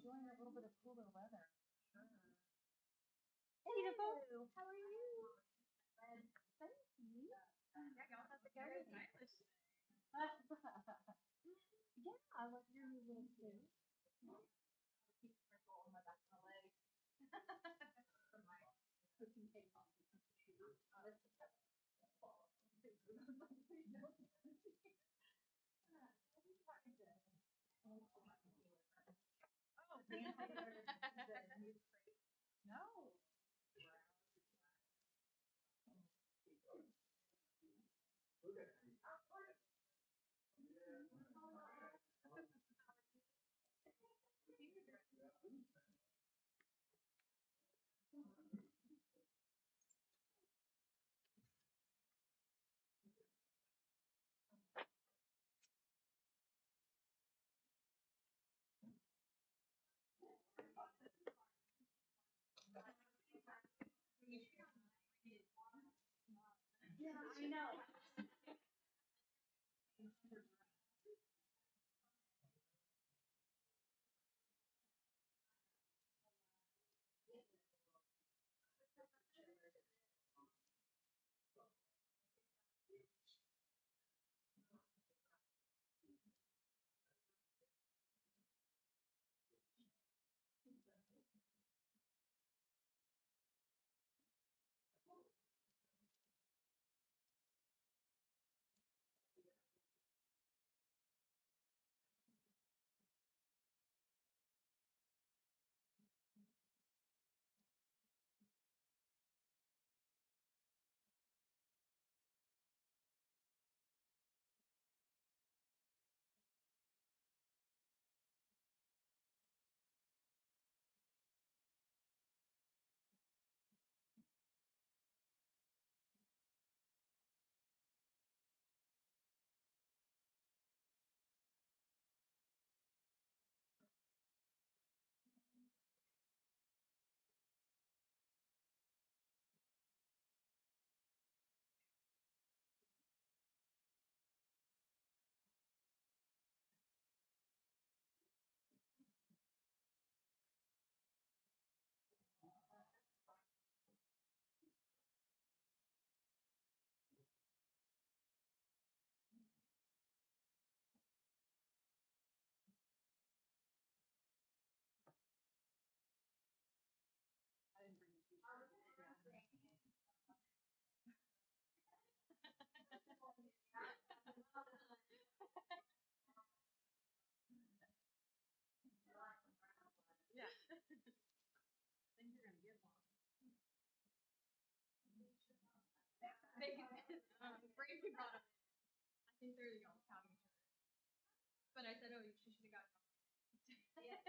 enjoying a little bit of cooler weather. Sure. Hey, Nicole. How are you? Thank you. Yeah, y'all have the very stylish. Yeah, I love your new little suit. Keep the circle on my back of my leg. For my cooking cake off. Oh, no. Yeah, I know. I didn't bring you. Yeah. I think you're gonna get one. Brady brought them. I think they're the old county shirt. But I said, oh, she should have got one. Yeah.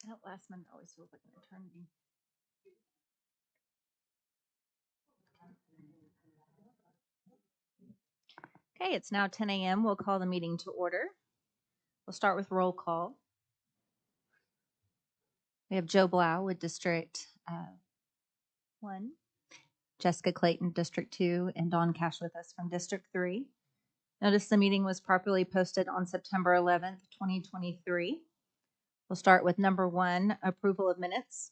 That last one always feels like an eternity. Okay, it's now 10 a.m. We'll call the meeting to order. We'll start with roll call. We have Joe Blau with District 1, Jessica Clayton, District 2, and Dawn Cash with us from District 3. Notice the meeting was properly posted on September 11th, 2023. We'll start with number 1, approval of minutes.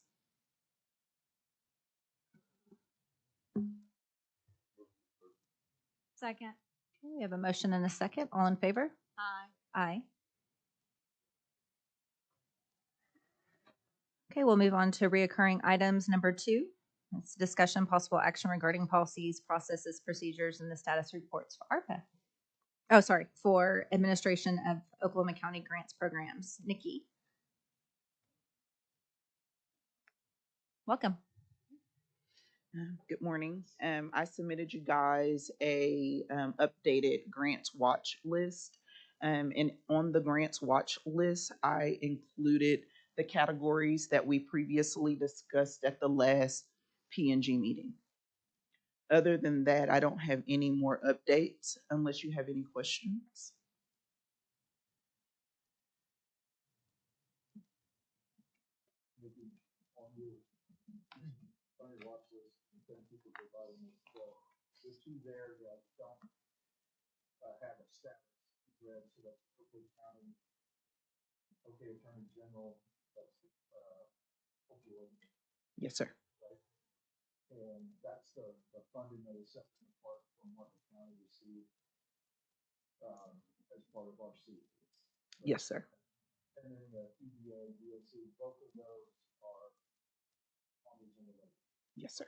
Second. We have a motion and a second. All in favor? Aye. Aye. Okay, we'll move on to reoccurring items. Number 2, it's discussion possible action regarding policies, processes, procedures, and the status reports for ARPA. Oh, sorry, for administration of Oklahoma County grants programs. Nikki. Welcome. Good morning. I submitted you guys a updated grants watch list. And on the grants watch list, I included the categories that we previously discussed at the last P&G meeting. Other than that, I don't have any more updates unless you have any questions. On your watch list, thank you for providing this. There's two there that don't have a status read, so that's Oakland County, Attorney General, that's opioid, Yes, sir. right? And that's the funding that is separate and apart from what the county received as part of our CEs. Right? Yes, sir. And then the EDA, DOC, both of those are on the agenda later. Yes, sir.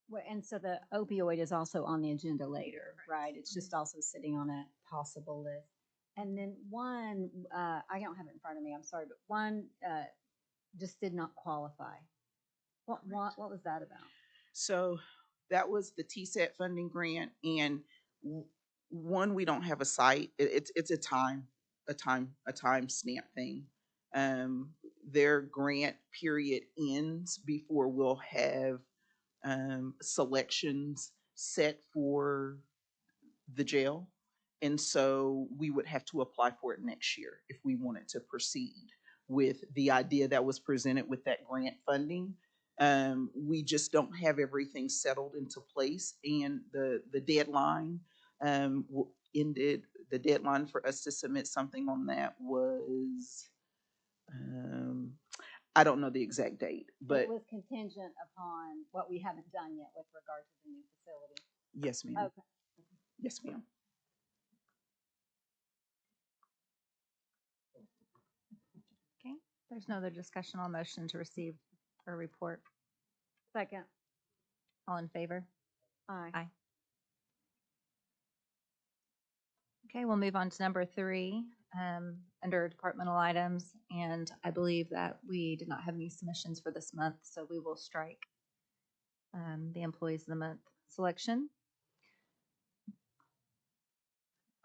Well, and so the opioid is also on the agenda later, right? It's just also sitting on a possible list. And then one, I don't have it in front of me, I'm sorry, but one just did not qualify. What was that about? So that was the TSAT funding grant, and one, we don't have a site. It's a time stamp thing. Their grant period ends before we'll have selections set for the jail, and so we would have to apply for it next year if we wanted to proceed with the idea that was presented with that grant funding. We just don't have everything settled into place, and the deadline ended. The deadline for us to submit something on that was I don't know the exact date, but It was contingent upon what we haven't done yet with regard to the new facility. yes, ma'am. Okay. Yes, ma'am. Okay, there's no other discussion on motion to receive or report. Second. All in favor? Aye. Aye. Okay, we'll move on to number 3, under departmental items, and I believe that we did not have any submissions for this month, so we will strike the employees of the month selection.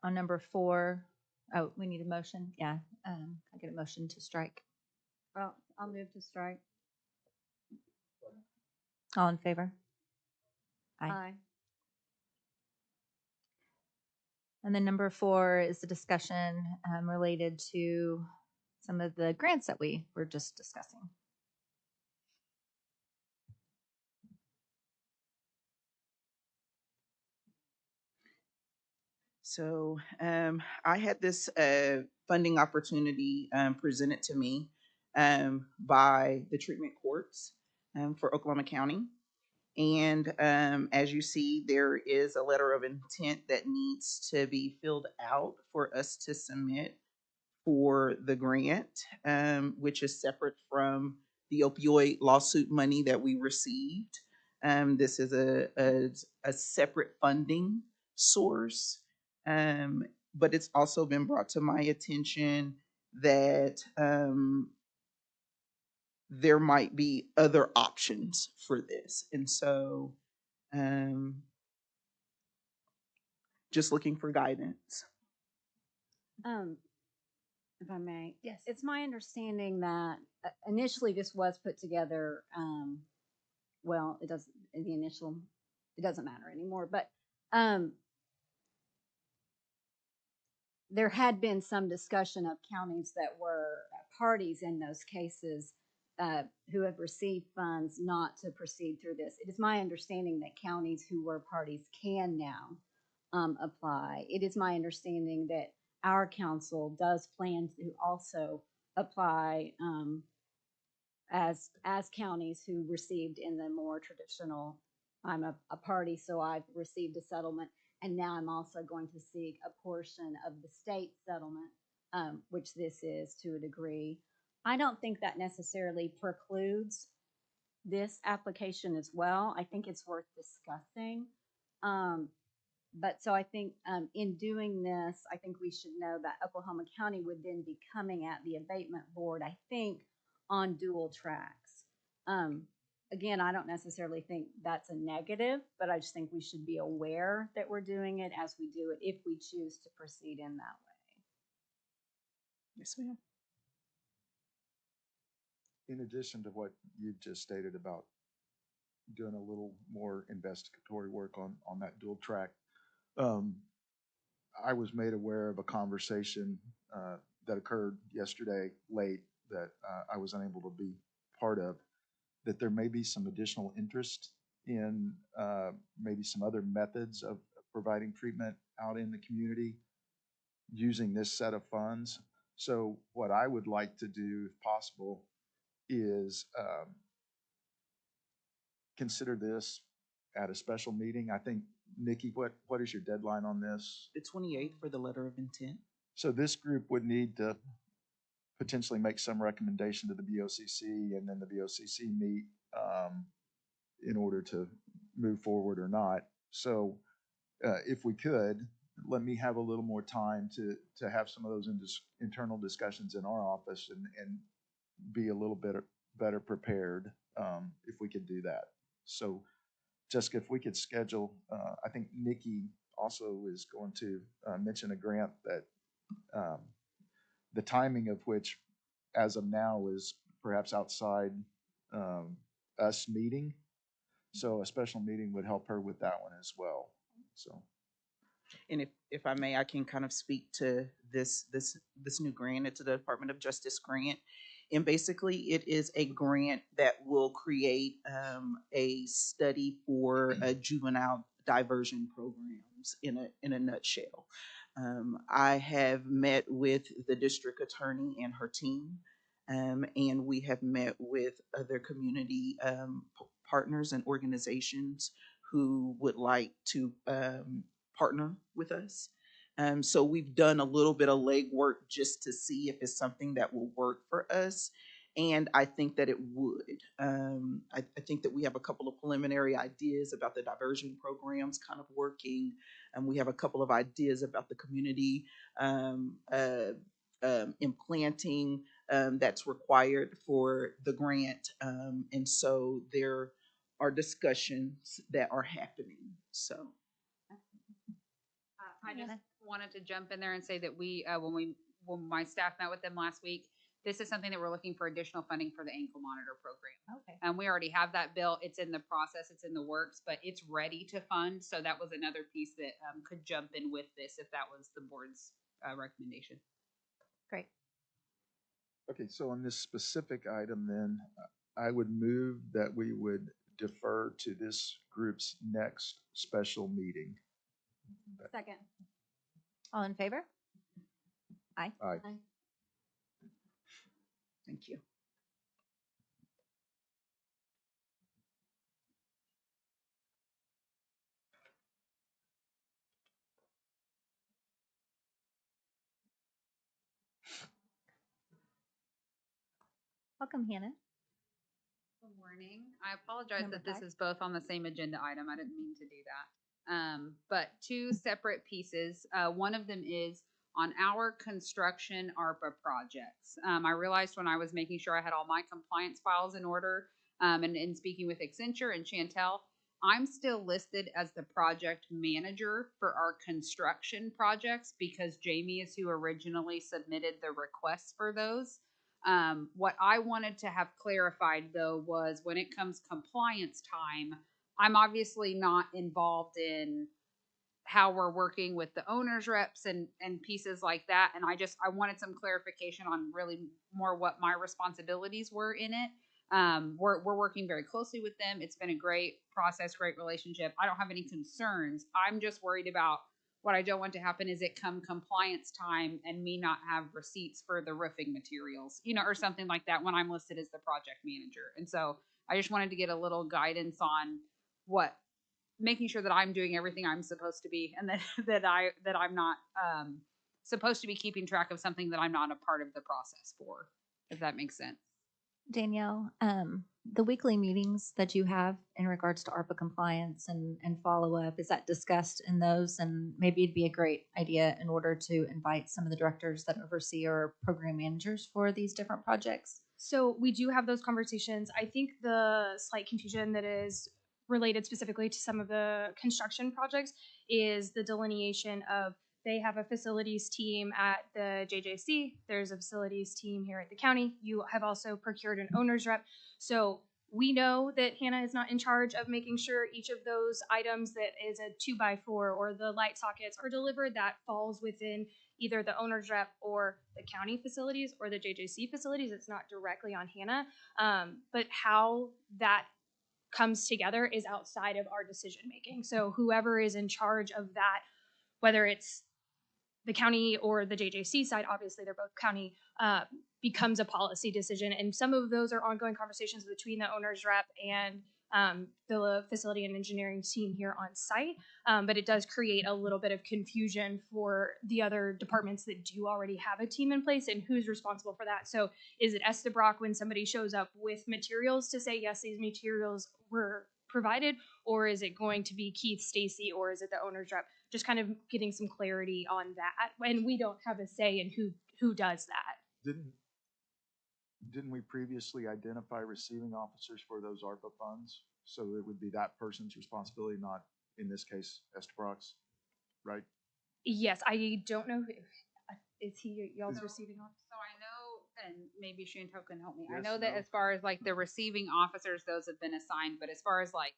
On number 4, oh, we need a motion. Yeah, I get a motion to strike. Well, I'll move to strike. All in favor? Aye. Aye. And then number 4 is the discussion related to some of the grants that we were just discussing. So I had this funding opportunity presented to me by the treatment courts for Oklahoma County. And as you see, there is a letter of intent that needs to be filled out for us to submit for the grant, which is separate from the opioid lawsuit money that we received. This is a separate funding source. But it's also been brought to my attention that there might be other options for this. And so just looking for guidance. If I may. Yes. It's my understanding that initially this was put together, well, it doesn't matter anymore, but there had been some discussion of counties that were parties in those cases who have received funds not to proceed through this. It is my understanding that counties who were parties can now apply. It is my understanding that our council does plan to also apply as counties who received in the more traditional. I'm a party, so I've received a settlement, and now I'm also going to seek a portion of the state settlement, which this is to a degree. I don't think that necessarily precludes this application as well. I think it's worth discussing. But so I think in doing this, I think we should know that Oklahoma County would then be coming at the abatement board, I think, on dual tracks. Again, I don't necessarily think that's a negative, but I just think we should be aware that we're doing it as we do it if we choose to proceed in that way. Yes, ma'am. In addition to what you've just stated about doing a little more investigatory work on that dual track, I was made aware of a conversation that occurred yesterday late that I was unable to be part of, that there may be some additional interest in maybe some other methods of providing treatment out in the community using this set of funds. So what I would like to do, if possible, is consider this at a special meeting. I think, Nikki, what is your deadline on this? The 28th for the letter of intent. So this group would need to potentially make some recommendation to the BOCC, and then the BOCC meet in order to move forward or not. So if we could, let me have a little more time to have some of those internal discussions in our office and be a little bit better prepared if we could do that. So Jessica, if we could schedule, I think Nikki also is going to mention a grant that the timing of which, as of now, is perhaps outside us meeting. So a special meeting would help her with that one as well. So, And if I may, I can kind of speak to this new grant. It's a Department of Justice grant. And basically, it is a grant that will create a study for juvenile diversion programs in a nutshell. I have met with the district attorney and her team, and we have met with other community partners and organizations who would like to partner with us. So we've done a little bit of legwork just to see if it's something that will work for us. And I think that it would. I think that we have a couple of preliminary ideas about the diversion programs kind of working. And we have a couple of ideas about the community implanting that's required for the grant. And so there are discussions that are happening. So. I just wanted to jump in there and say that when my staff met with them last week, this is something that we're looking for additional funding for the ankle monitor program. Okay. And we already have that bill. It's in the process. It's in the works, but it's ready to fund. So that was another piece that could jump in with this if that was the board's recommendation. Great. okay, so on this specific item, then I would move that we would defer to this group's next special meeting. Second. All in favor? Aye. Aye. Thank you. Welcome, Hannah. Good morning. I apologize Number that this 5. is both on the same agenda item. I didn't mean to do that. But two separate pieces. One of them is on our construction ARPA projects. I realized when I was making sure I had all my compliance files in order and in speaking with Accenture and Chantel, I'm still listed as the project manager for our construction projects because Jamie is who originally submitted the requests for those. What I wanted to have clarified though was when it comes compliance time, I'm obviously not involved in how we're working with the owners reps and pieces like that. And I wanted some clarification on really more what my responsibilities were in it. We're working very closely with them. It's been a great process, great relationship. I don't have any concerns. I'm just worried about what I don't want to happen is it come compliance time and me not have receipts for the roofing materials, you know, or something like that when I'm listed as the project manager. And so I just wanted to get a little guidance on what, making sure that I'm doing everything I'm supposed to be, and that I'm not supposed to be keeping track of something that I'm not a part of the process for, if that makes sense. Danielle, the weekly meetings that you have in regards to ARPA compliance and follow-up, is that discussed in those? And maybe it'd be a great idea in order to invite some of the directors that oversee or program managers for these different projects. So we do have those conversations. I think the slight confusion that is related specifically to some of the construction projects is the delineation of they have a facilities team at the JJC. There's a facilities team here at the county. You have also procured an owner's rep. So we know that Hannah is not in charge of making sure each of those items that is a 2x4 or the light sockets are delivered. That falls within either the owner's rep or the county facilities or the JJC facilities. It's not directly on Hannah. But how that comes together is outside of our decision making. So whoever is in charge of that, whether it's the county or the JJC side, obviously they're both county, becomes a policy decision. And some of those are ongoing conversations between the owner's rep and the facility and engineering team here on site. But it does create a little bit of confusion for the other departments that do already have a team in place and who's responsible for that. So is it Estabrock when somebody shows up with materials to say, yes, these materials were provided, or is it going to be Keith, Stacy, or is it the owner's rep? Just kind of getting some clarity on that. And we don't have a say in who does that. Didn't we previously identify receiving officers for those ARPA funds? So it would be that person's responsibility, not in this case, Estabrock's, right? Yes, I don't know. Is he y'all's receiving on? So I know, and maybe Chantel can help me. I Yes, know that no. as far as like the receiving officers, those have been assigned, but as far as like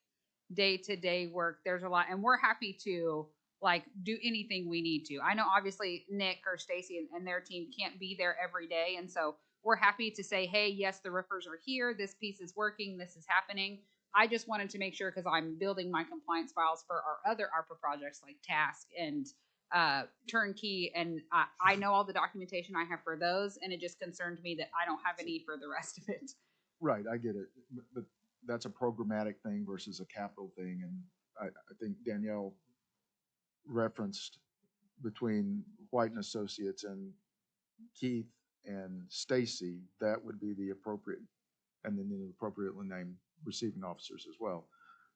day-to-day work, there's a lot, and we're happy to like do anything we need to. I know obviously Nick or Stacy and their team can't be there every day, and so we're happy to say, hey, yes, the roofers are here, this piece is working, this is happening. I just wanted to make sure, because I'm building my compliance files for our other ARPA projects like Task and Turnkey, and I know all the documentation I have for those, and it just concerned me that I don't have a need for the rest of it. Right, I get it. But that's a programmatic thing versus a capital thing. And I think Danielle referenced between White and Associates and Keith and Stacy, that would be the appropriate, and then the appropriately named receiving officers as well.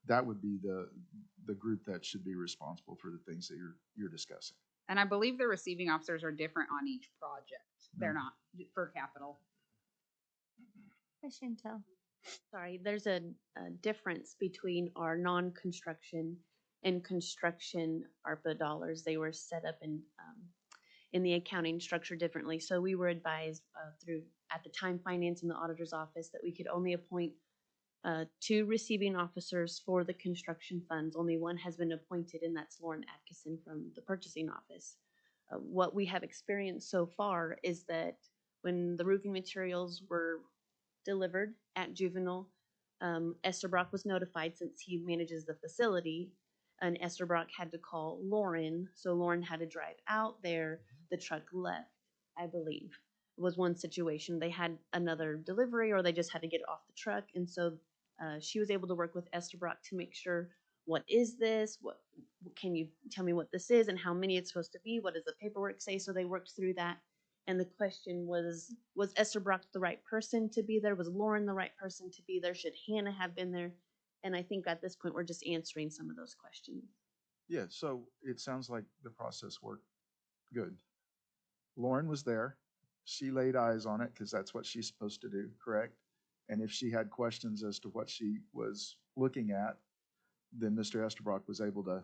That would be the group that should be responsible for the things that you're discussing. And I believe the receiving officers are different on each project. They're not for capital. Hi, Chantel. Sorry, there's a difference between our non-construction and construction ARPA dollars. They were set up in the accounting structure differently. So we were advised through, at the time, finance in the auditor's office, that we could only appoint 2 receiving officers for the construction funds. Only one has been appointed, and that's Lauren Atkinson from the purchasing office. What we have experienced so far is that when the roofing materials were delivered at Juvenile, Estabrock was notified, since he manages the facility, and Estabrock had to call Lauren. So Lauren had to drive out there. The truck left, I believe. It was one situation. They had another delivery, or they just had to get off the truck. And so she was able to work with Estabrock to make sure, what is this? What can you tell me what this is and how many it's supposed to be? What does the paperwork say? So they worked through that. And the question was Estabrock the right person to be there? Was Lauren the right person to be there? Should Hannah have been there? And I think at this point, we're just answering some of those questions. Yeah, so it sounds like the process worked good. Lauren was there. She laid eyes on it because that's what she's supposed to do, correct? And if she had questions as to what she was looking at, then Mr. Estabrock was able to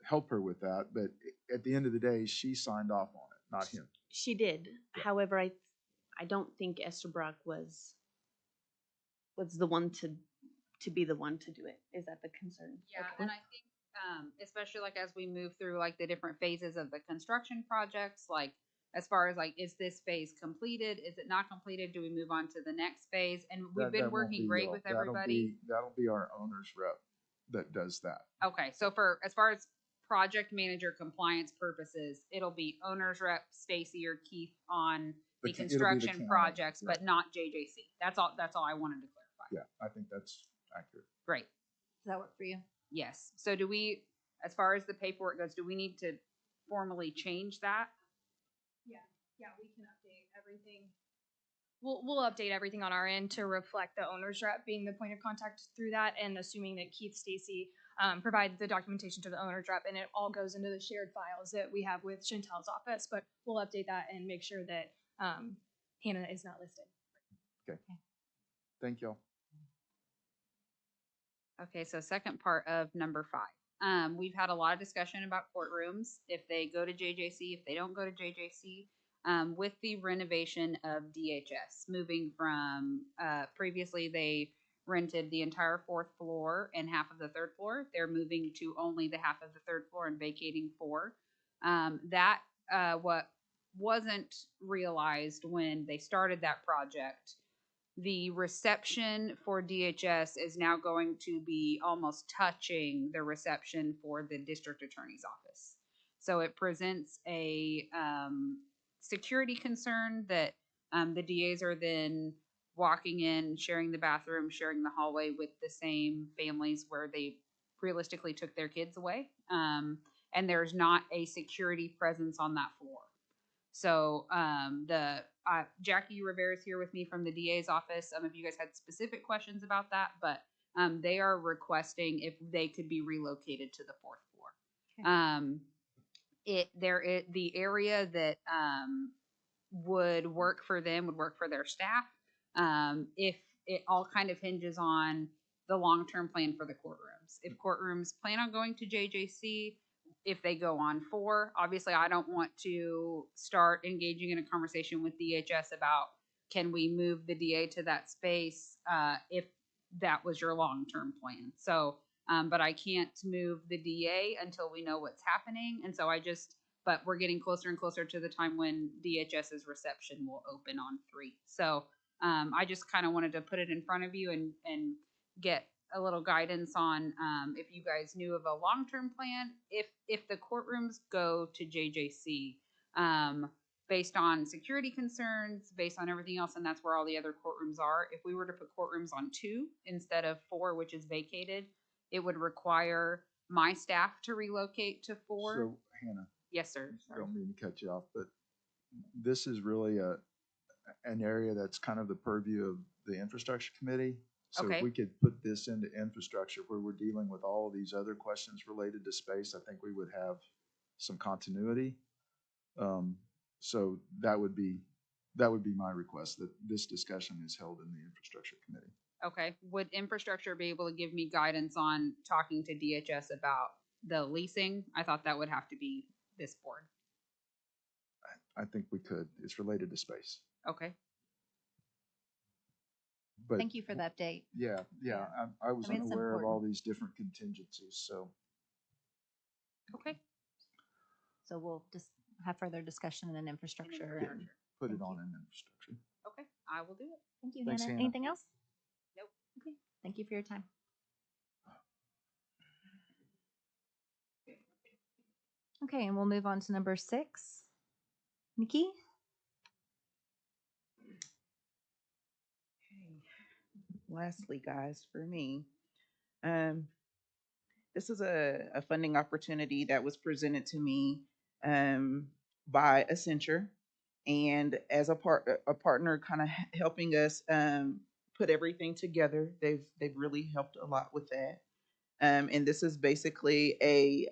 help her with that. But at the end of the day, she signed off on it, not him. She did. However, I don't think Estabrock was the one to be the one to do it. Is that the concern? Yeah, Okay. and I think especially like as we move through like the different phases of the construction projects, like as far as like, is this phase completed? Is it not completed? Do we move on to the next phase? And we've been That won't working be great y'all. with everybody. That'll be our owner's rep that does that. Okay, so for as far as project manager compliance purposes, it'll be owner's rep Stacy or Keith on the It'll be the construction county, projects, right. but not JJC. That's all I wanted to clarify. Yeah, I think that's accurate. Great. Does that work for you? Yes. So do we, as far as the paperwork goes, do we need to formally change that? Yeah, we can update everything. We'll update everything on our end to reflect the owner's rep being the point of contact through that, and assuming that Keith Stacy provides the documentation to the owner's rep, and it all goes into the shared files that we have with Chantel's office. But we'll update that and make sure that Hannah is not listed. Thank y'all. Okay, so second part of number 5. We've had a lot of discussion about courtrooms, if they go to JJC, if they don't go to JJC. With the renovation of DHS, moving from previously they rented the entire 4th floor and half of the 3rd floor. They're moving to only the half of the 3rd floor and vacating 4. What wasn't realized when they started that project, the reception for DHS is now going to be almost touching the reception for the district attorney's office. So it presents a security concern that the DAs are then walking in, sharing the bathroom, sharing the hallway with the same families where they realistically took their kids away. And there's not a security presence on that floor. So Jackie Rivera is here with me from the DA's office. Some of you guys had specific questions about that, but they are requesting if they could be relocated to the 4th floor. Okay. The area that would work for them would work for their staff. If it all kind of hinges on the long-term plan for the courtrooms. If courtrooms plan on going to JJC, if they go on 4, obviously I don't want to start engaging in a conversation with DHS about can we move the DA to that space if that was your long-term plan. So, but I can't move the DA until we know what's happening. And so but we're getting closer and closer to the time when DHS's reception will open on 3. So I just kind of wanted to put it in front of you and get a little guidance on if you guys knew of a long-term plan. If the courtrooms go to JJC, based on security concerns, based on everything else, and that's where all the other courtrooms are. If we were to put courtrooms on 2 instead of 4, which is vacated, it would require my staff to relocate to 4. So, Hannah. Yes, sir. I don't mean to cut you off, but this is really an area that's kind of the purview of the infrastructure committee. So Okay. if we could put this into infrastructure where we're dealing with all these other questions related to space, I think we would have some continuity. So that would be my request, that this discussion is held in the infrastructure committee. Okay. Would infrastructure be able to give me guidance on talking to DHS about the leasing? I thought that would have to be this board. I think we could. It's related to space. Okay. But Thank you for the update. yeah. I was I mean, it's unaware of all important. these different contingencies. So Okay. So we'll just have further discussion in infrastructure. and- put it Thank on you. in infrastructure. Okay. I will do it. Thank you, Thanks, Hannah. Hannah. Anything else? Nope. Okay. Thank you for your time. Okay, and we'll move on to number 6. Nikki? Lastly, guys, for me, this is a funding opportunity that was presented to me by Accenture, and as a partner, kind of helping us put everything together. They've really helped a lot with that. And this is basically a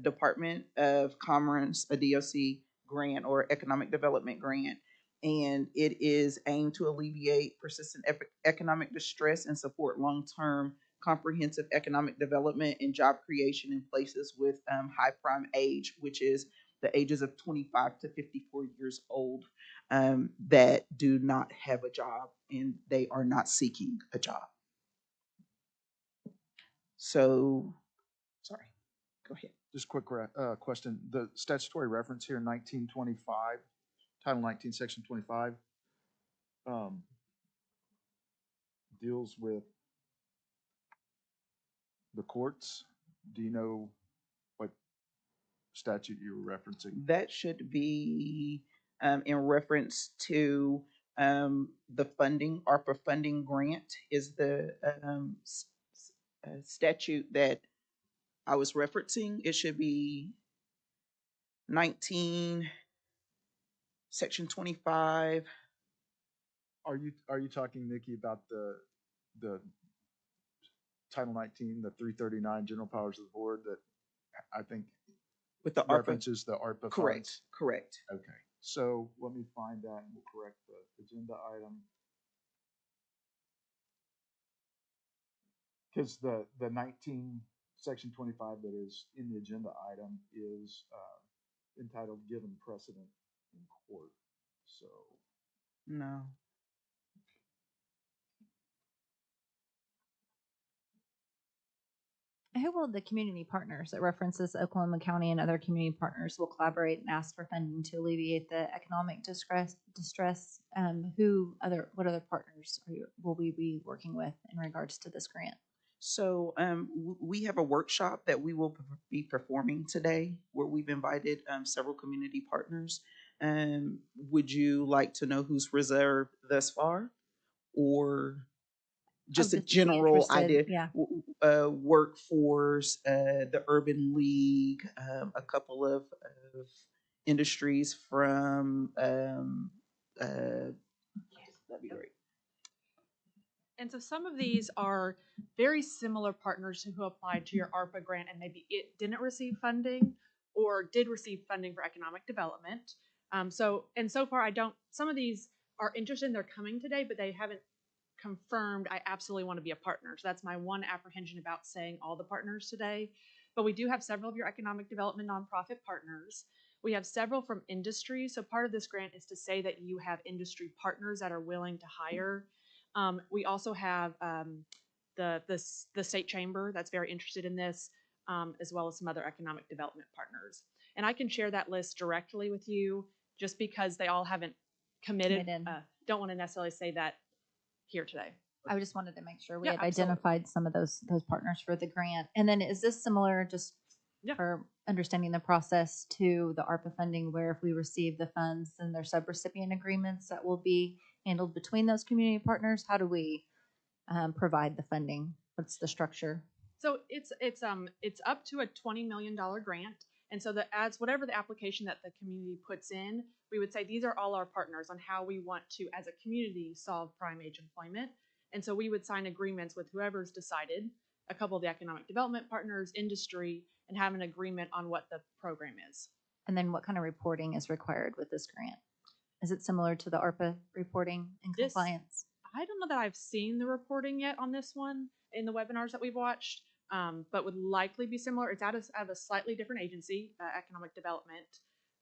Department of Commerce, a DOC grant or economic development grant. And it is aimed to alleviate persistent economic distress and support long-term comprehensive economic development and job creation in places with high prime age, which is the ages of 25 to 54 years old, that do not have a job and they are not seeking a job. So, sorry, go ahead. Just quick question. The statutory reference here, 1925, Title 19, Section 25, deals with the courts. Do you know what statute you were referencing? That should be in reference to the funding, ARPA funding grant is the statute that I was referencing. It should be 19, section 25. Are you talking, Nikki, about the Title 19, the 339 general powers of the board that I think With the ARPA, references the ARPA correct, funds? correct. Okay, so let me find that and we'll correct the agenda item. Because the 19, section 25 that is in the agenda item is entitled given precedent in court. So, No. Who will the community partners that references Oklahoma County and other community partners will collaborate and ask for funding to alleviate the economic distress? What other partners will we be working with in regards to this grant? So we have a workshop that we will be performing today where we've invited several community partners. Would you like to know who's reserved thus far, or just a Just to be general interested, idea? yeah. Workforce, the Urban League, a couple of industries from. That'd be great. And so some of these are very similar partners who applied to your ARPA grant and maybe it didn't receive funding or did receive funding for economic development. So far some of these are interested, they're coming today, but they haven't confirmed I absolutely want to be a partner. So that's my one apprehension about saying all the partners today. But we do have several of your economic development nonprofit partners. We have several from industry. So part of this grant is to say that you have industry partners that are willing to hire. We also have the state chamber that's very interested in this, as well as some other economic development partners. And I can share that list directly with you just because they all haven't committed. Don't want to necessarily say that here today. I just wanted to make sure we Yeah, had absolutely. identified some of those partners for the grant. And then is this similar, just Yeah. for understanding the process, to the ARPA funding, where if we receive the funds, then there's sub-recipient agreements that will be handled between those community partners? How do we provide the funding? What's the structure? So it's up to a $20 million grant. And so whatever the application that the community puts in, we would say these are all our partners on how we want to, as a community, solve prime age employment. And so we would sign agreements with whoever's decided, a couple of the economic development partners, industry, and have an agreement on what the program is. And then what kind of reporting is required with this grant? Is it similar to the ARPA reporting and compliance? I don't know that I've seen the reporting yet on this one in the webinars that we've watched, but would likely be similar. It's out of a slightly different agency, economic development.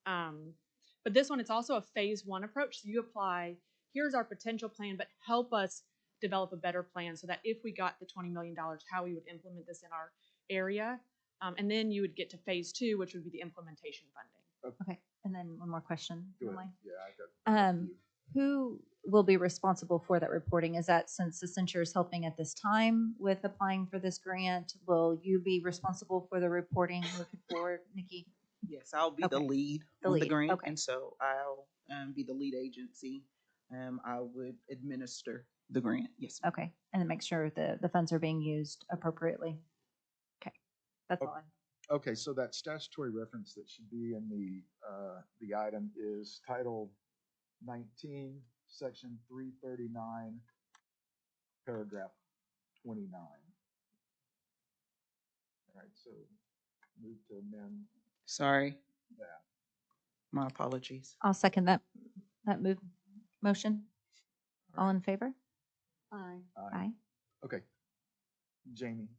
But this one, it's also a phase one approach. So you apply, here's our potential plan, but help us develop a better plan so that if we got the $20 million, how we would implement this in our area. And then you would get to phase two, which would be the implementation funding. Okay. And then one more question. go ahead. Emily. Yeah, I got a few. Who will be responsible for that reporting? Is that, since Accenture is helping at this time with applying for this grant, will you be responsible for the reporting looking forward, Nikki? Yes, I'll be the Okay. lead The on the lead, grant, okay. and so I'll be the lead agency. I would administer the grant. Yes. ma'am. Okay. And then make sure the funds are being used appropriately. Okay. That's all. Okay, so that statutory reference that should be in the item is Title 19, Section 339, Paragraph 29. All right, so move to amend Sorry. that. My apologies. I'll second that motion. All in favor? Aye. Aye. Okay, Jamie.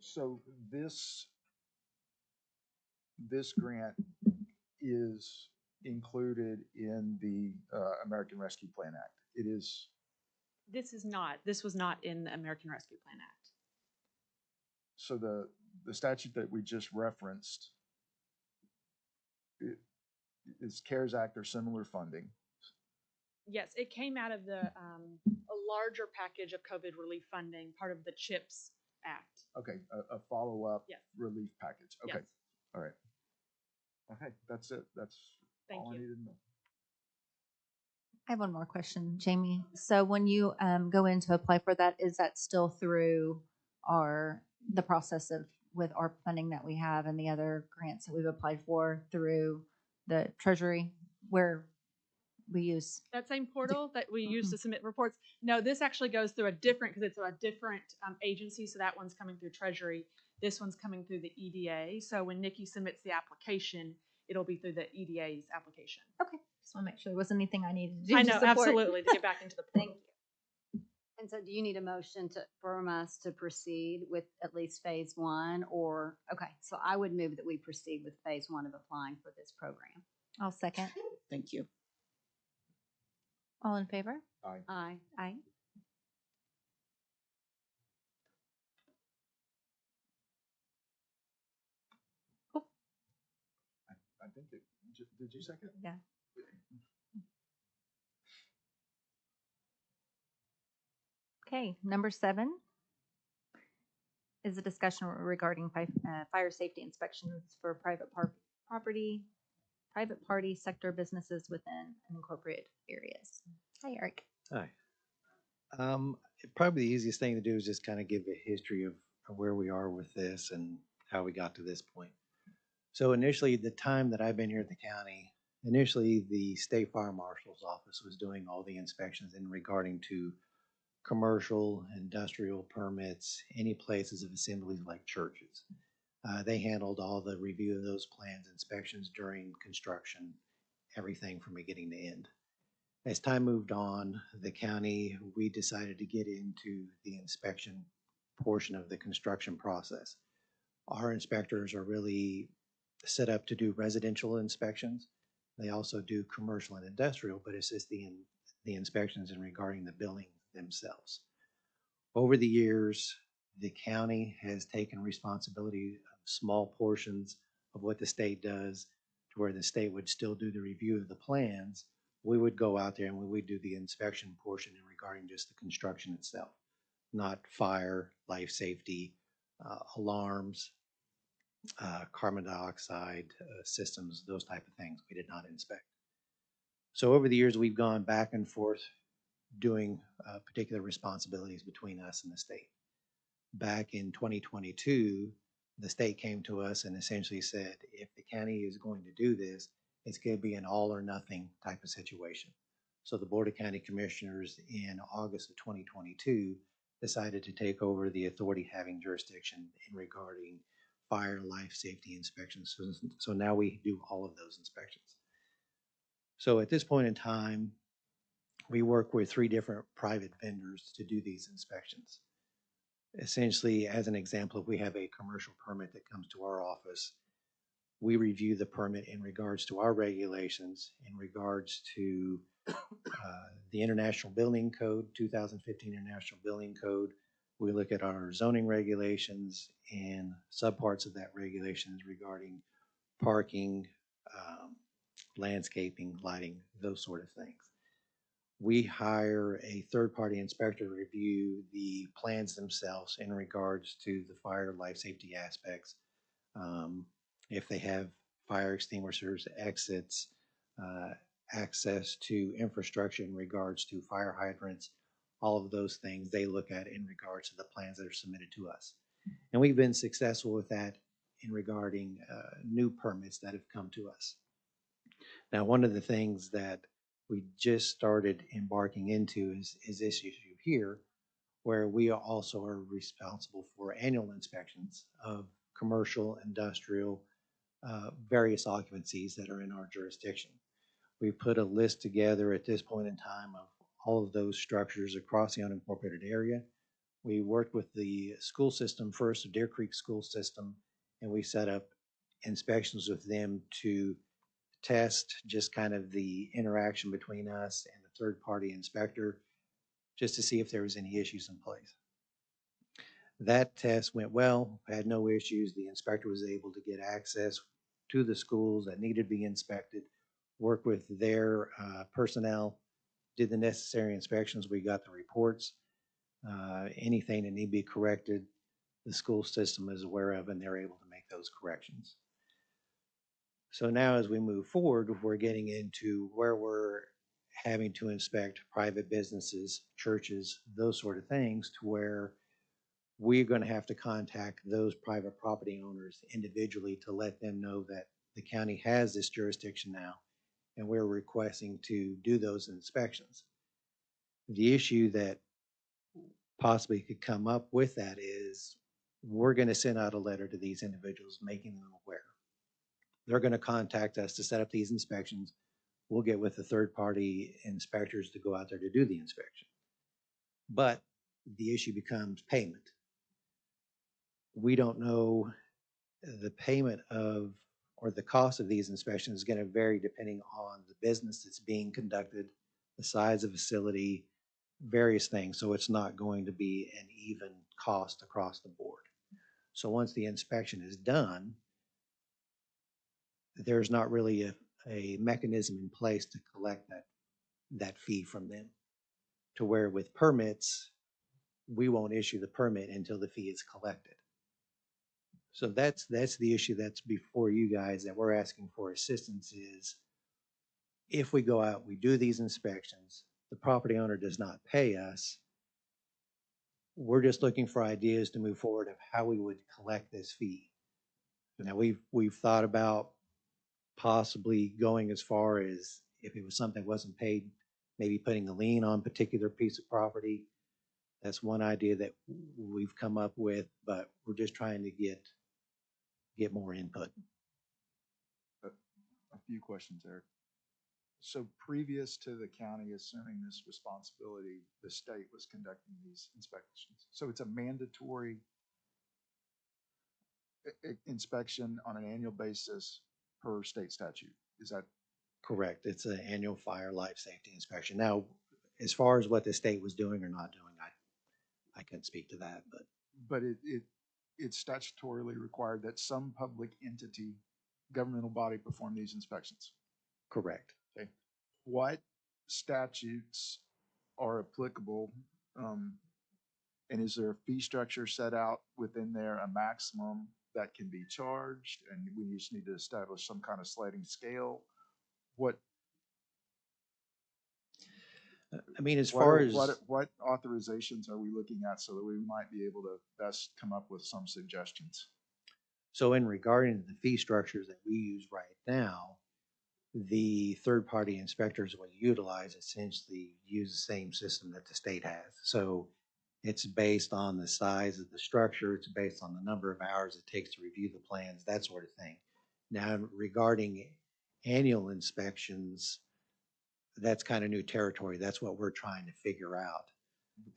So this grant is included in the American Rescue Plan Act. It is. This was not in the American Rescue Plan Act. So the statute that we just referenced is CARES Act or similar funding. Yes, it came out of a larger package of COVID relief funding, part of the CHIPS Act. Okay, a follow-up Yes. relief package. Okay. Yes. All right. Okay, that's it. That's Thank all I you. needed to know. I have one more question, Jamie. So when you go in to apply for that, is that still through the process of with our funding that we have and the other grants that we've applied for through the Treasury, where we use? That same portal that we use Mhm. to submit reports. No, this actually goes through a different, because it's a different agency. So that one's coming through Treasury. This one's coming through the EDA. So when Nikki submits the application, it'll be through the EDA's application. Okay, just want to make sure there wasn't anything I needed to do. I to know, support. absolutely, to get back into the Thank portal. you. And so do you need a motion from us to proceed with at least phase one, or, okay, so I would move that we proceed with phase one of applying for this program. I'll second. Thank you. All in favor? Aye. Aye. Aye. I think it, did you second? Yeah. Okay, number 7 is a discussion regarding fire safety inspections for private party sector businesses within unincorporated areas. Hi, Eric. Hi. Probably the easiest thing to do is just kind of give a history of where we are with this and how we got to this point. So initially, the time that I've been here at the county, initially the state fire marshal's office was doing all the inspections in regarding to commercial, industrial permits, any places of assemblies like churches. They handled all the review of those plans, inspections during construction, everything from beginning to end. As time moved on, the county, we decided to get into the inspection portion of the construction process. Our inspectors are really set up to do residential inspections. They also do commercial and industrial, but it's just the inspections in regarding the building themselves. Over the years, the county has taken responsibility of small portions of what the state does, to where the state would still do the review of the plans. We would go out there and we would do the inspection portion in regarding just the construction itself, not fire, life safety, alarms, carbon dioxide systems, those type of things we did not inspect. So over the years, we've gone back and forth doing particular responsibilities between us and the state. Back in 2022, the state came to us and essentially said, if the county is going to do this, it's going to be an all or nothing type of situation. So the Board of County Commissioners in August of 2022 decided to take over the authority having jurisdiction in regarding fire, life, safety inspections. So now we do all of those inspections. So at this point in time, we work with 3 different private vendors to do these inspections. Essentially, as an example, if we have a commercial permit that comes to our office, we review the permit in regards to our regulations, in regards to the International Building Code, 2015 International Building Code. We look at our zoning regulations and subparts of that regulations regarding parking, landscaping, lighting, those sort of things. We hire a third-party inspector to review the plans themselves in regards to the fire life safety aspects. If they have fire extinguishers, exits, access to infrastructure in regards to fire hydrants, all of those things they look at in regards to the plans that are submitted to us. And we've been successful with that in regarding new permits that have come to us. Now, one of the things that we just started embarking into is this issue here, where we also are responsible for annual inspections of commercial, industrial, various occupancies that are in our jurisdiction. We put a list together at this point in time of all of those structures across the unincorporated area. We worked with the school system first, the Deer Creek school system, and we set up inspections with them to test just kind of the interaction between us and the third-party inspector, just to see if there was any issues in place. That test went well, had no issues. The inspector was able to get access to the schools that needed to be inspected, work with their personnel, did the necessary inspections. We got the reports. Anything that need to be corrected, the school system is aware of, and they're able to make those corrections. So now as we move forward, we're getting into where we're having to inspect private businesses, churches, those sort of things, to where we're going to have to contact those private property owners individually to let them know that the county has this jurisdiction now, and we're requesting to do those inspections. The issue that possibly could come up with that is we're going to send out a letter to these individuals making them aware. They're going to contact us to set up these inspections. We'll get with the third-party inspectors to go out there to do the inspection. But the issue becomes payment. We don't know the payment of, or the cost of these inspections is going to vary depending on the business that's being conducted, the size of the facility, various things. So it's not going to be an even cost across the board. So once the inspection is done, there's not really a mechanism in place to collect that fee from them. To where with permits, we won't issue the permit until the fee is collected. So that's the issue that's before you guys that we're asking for assistance is if we go out, we do these inspections, the property owner does not pay us, we're just looking for ideas to move forward of how we would collect this fee. Now we've thought about possibly going as far as if it was something that wasn't paid, maybe putting a lien on a particular piece of property. That's one idea that we've come up with, but we're just trying to get more input. A few questions, Eric. So previous to the county assuming this responsibility, the state was conducting these inspections. So it's a mandatory inspection on an annual basis per state statute. Is that Correct. It's an annual fire life safety inspection. Now, as far as what the state was doing or not doing, I couldn't speak to that, but it's statutorily required that some public entity, governmental body perform these inspections. correct. Okay. What statutes are applicable? And is there a fee structure set out within there, a maximum that can be charged? And we just need to establish some kind of sliding scale. What I mean, as far as what authorizations are we looking at so that we might be able to best come up with some suggestions? so in regarding the fee structures that we use right now, the third-party inspectors will utilize essentially use the same system that the state has. So it's based on the size of the structure, it's based on the number of hours it takes to review the plans, that sort of thing. Now, regarding annual inspections, that's kind of new territory. That's what we're trying to figure out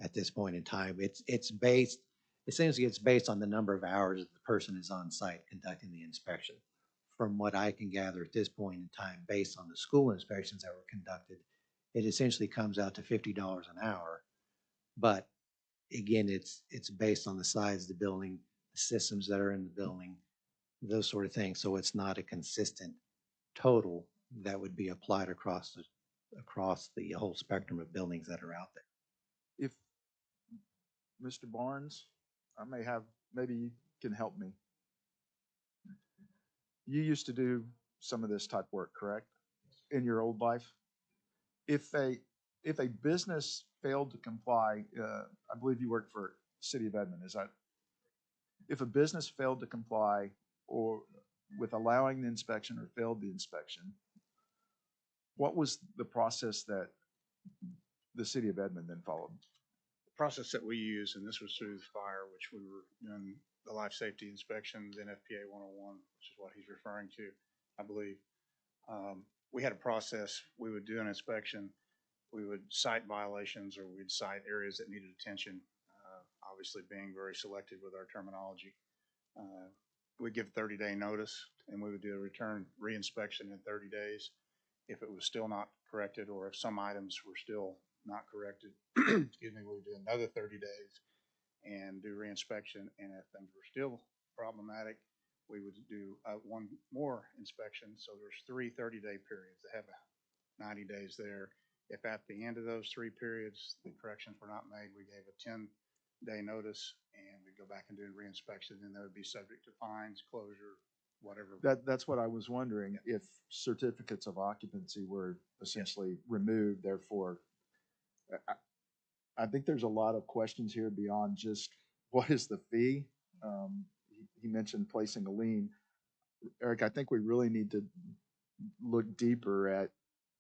at this point in time. It's based, essentially it's based on the number of hours that the person is on site conducting the inspection. From what I can gather at this point in time, based on the school inspections that were conducted, it essentially comes out to $50 an hour. But again, it's based on the size of the building, the systems that are in the building, those sort of things. So it's not a consistent total that would be applied across the whole spectrum of buildings that are out there. If Mr. Barnes, maybe you can help me. You used to do some of this type work, correct? In your old life? If a business failed to comply, I believe you work for City of Edmond, is that? If a business failed to comply or with allowing the inspection or failed the inspection, what was the process that the City of Edmond then followed? The process that we use, and this was through the fire, which we were doing the life safety inspections in FPA 101, which is what he's referring to, I believe. We had a process. We would do an inspection. We would cite violations or we'd cite areas that needed attention, obviously being very selective with our terminology. We'd give 30-day notice and we would do a return reinspection in 30 days. If it was still not corrected or if some items were still not corrected, excuse me, we would do another 30 days and do reinspection. And if things were still problematic, we would do one more inspection. So there's 3 30-day periods that have 90 days there. If at the end of those 3 periods, the corrections were not made, we gave a 10-day notice and we go back and do reinspection, and that would be subject to fines, closure, whatever. That's what I was wondering, if certificates of occupancy were essentially removed, therefore, I, I think there's a lot of questions here beyond just what is the fee? He mentioned placing a lien. Eric, I think we really need to look deeper at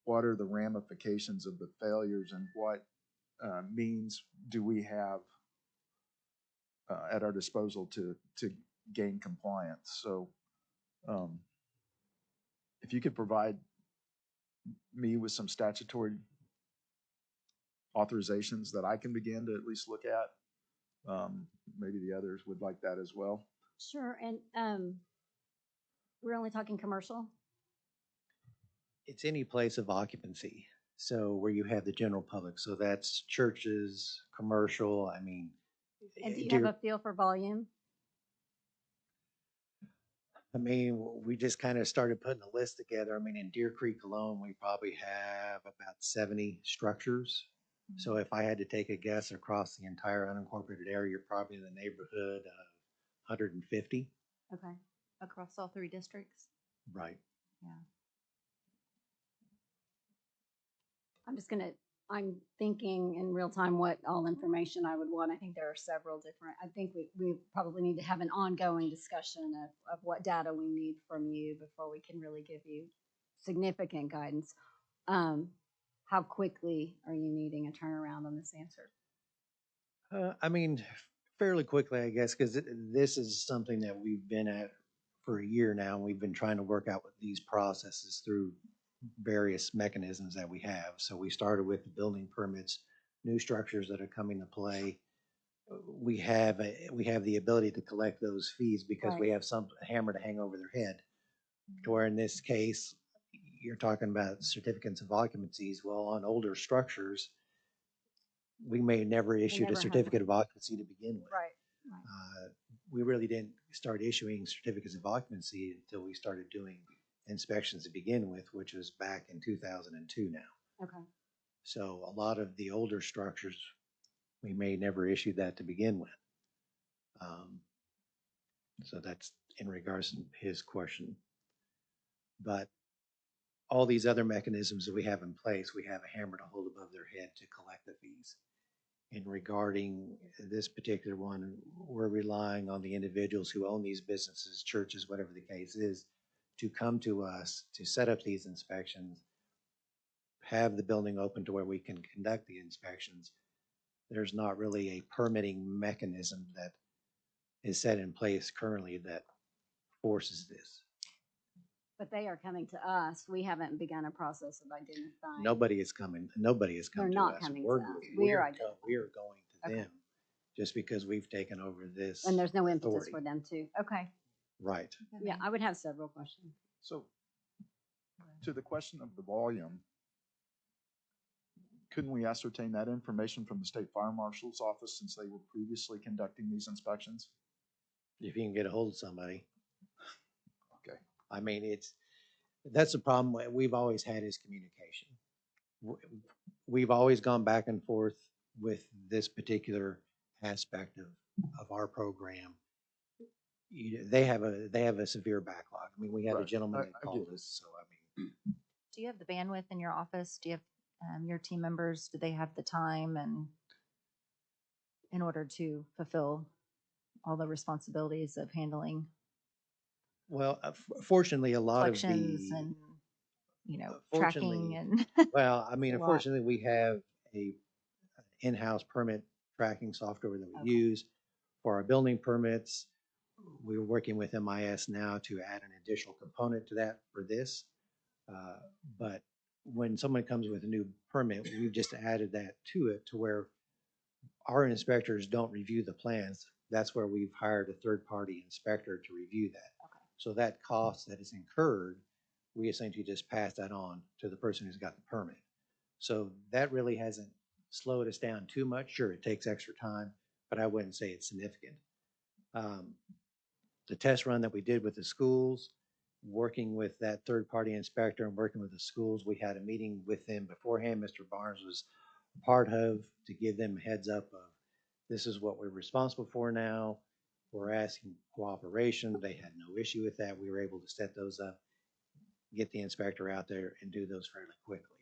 what are the ramifications of the failures and what means do we have at our disposal to gain compliance. So if you could provide me with some statutory authorizations that I can begin to at least look at, maybe the others would like that as well. Sure, and we're only talking commercial? It's any place of occupancy. So where you have the general public, so that's churches, commercial, I mean. And do you Deer- have a feel for volume? I mean, we just kind of started putting a list together. I mean, in Deer Creek alone, we probably have about 70 structures. So if I had to take a guess across the entire unincorporated area, you're probably in the neighborhood of 150. Okay, across all 3 districts? Right. I'm thinking in real time what all information I would want. I think there are several different, I think we probably need to have an ongoing discussion of what data we need from you before we can really give you significant guidance. How quickly are you needing a turnaround on this answer? I mean, fairly quickly, I guess, because this is something that we've been at for a year now. And we've been trying to work out with these processes through various mechanisms that we have. So we started with the building permits, new structures that are coming to play. We have the ability to collect those fees because we have some hammer to hang over their head. To where in this case, you're talking about certificates of occupancies. Well, on older structures, we may never issued never a have certificate of occupancy to begin with. Right. We really didn't start issuing certificates of occupancy until we started doing inspections to begin with, which was back in 2002 now. Okay. So a lot of the older structures, we may never issue that to begin with. So that's in regards to his question. But all these other mechanisms that we have in place, we have a hammer to hold above their head to collect the fees. And regarding this particular one, we're relying on the individuals who own these businesses, churches, whatever the case is, to come to us to set up these inspections, have the building open to where we can conduct the inspections. There's not really a permitting mechanism that is set in place currently that forces this. But they are coming to us. We haven't begun a process of identifying. Nobody is coming to They're us. not coming to us. We We're are identifying. going to Okay. them just because we've taken over this. And there's no impetus authority. for them to. Okay. Right. Yeah, I would have several questions. So to the question of the volume, couldn't we ascertain that information from the state fire marshal's office since they were previously conducting these inspections? If you can get a hold of somebody. Okay. I mean, that's the problem we've always had is communication. We've always gone back and forth with this particular aspect of our program. They have a severe backlog. I mean, we had a Right. gentleman I that get called it. us, so I mean. Do you have the bandwidth in your office? Do you have your team members, do they have the time and in order to fulfill all the responsibilities of handling Well, fortunately, a lot of collections the, and, tracking fortunately- and? well, I mean, a lot. unfortunately, we have a in-house permit tracking software that we Okay. use for our building permits. We're working with MIS now to add an additional component to that for this. But when someone comes with a new permit, we've just added that to it to where our inspectors don't review the plans. That's where we've hired a third-party inspector to review that. Okay. So that cost that is incurred, we essentially just pass that on to the person who's got the permit. So that really hasn't slowed us down too much. Sure, it takes extra time, but I wouldn't say it's significant. The test run that we did with the schools, working with that third-party inspector and working with the schools, we had a meeting with them beforehand. Mr. Barnes was part of to give them a heads up of this is what we're responsible for now. were asking cooperation. They had no issue with that. We were able to set those up, get the inspector out there and do those fairly quickly.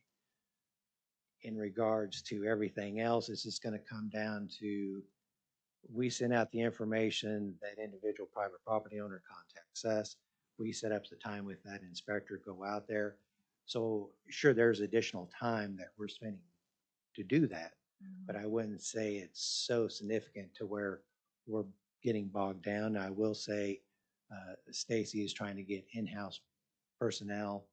In regards to everything else, it's just going to come down to, we send out the information, that individual private property owner contacts us. We set up the time with that inspector, go out there. So sure, there's additional time that we're spending to do that, but I wouldn't say it's so significant to where we're getting bogged down. I will say Stacy is trying to get in-house personnel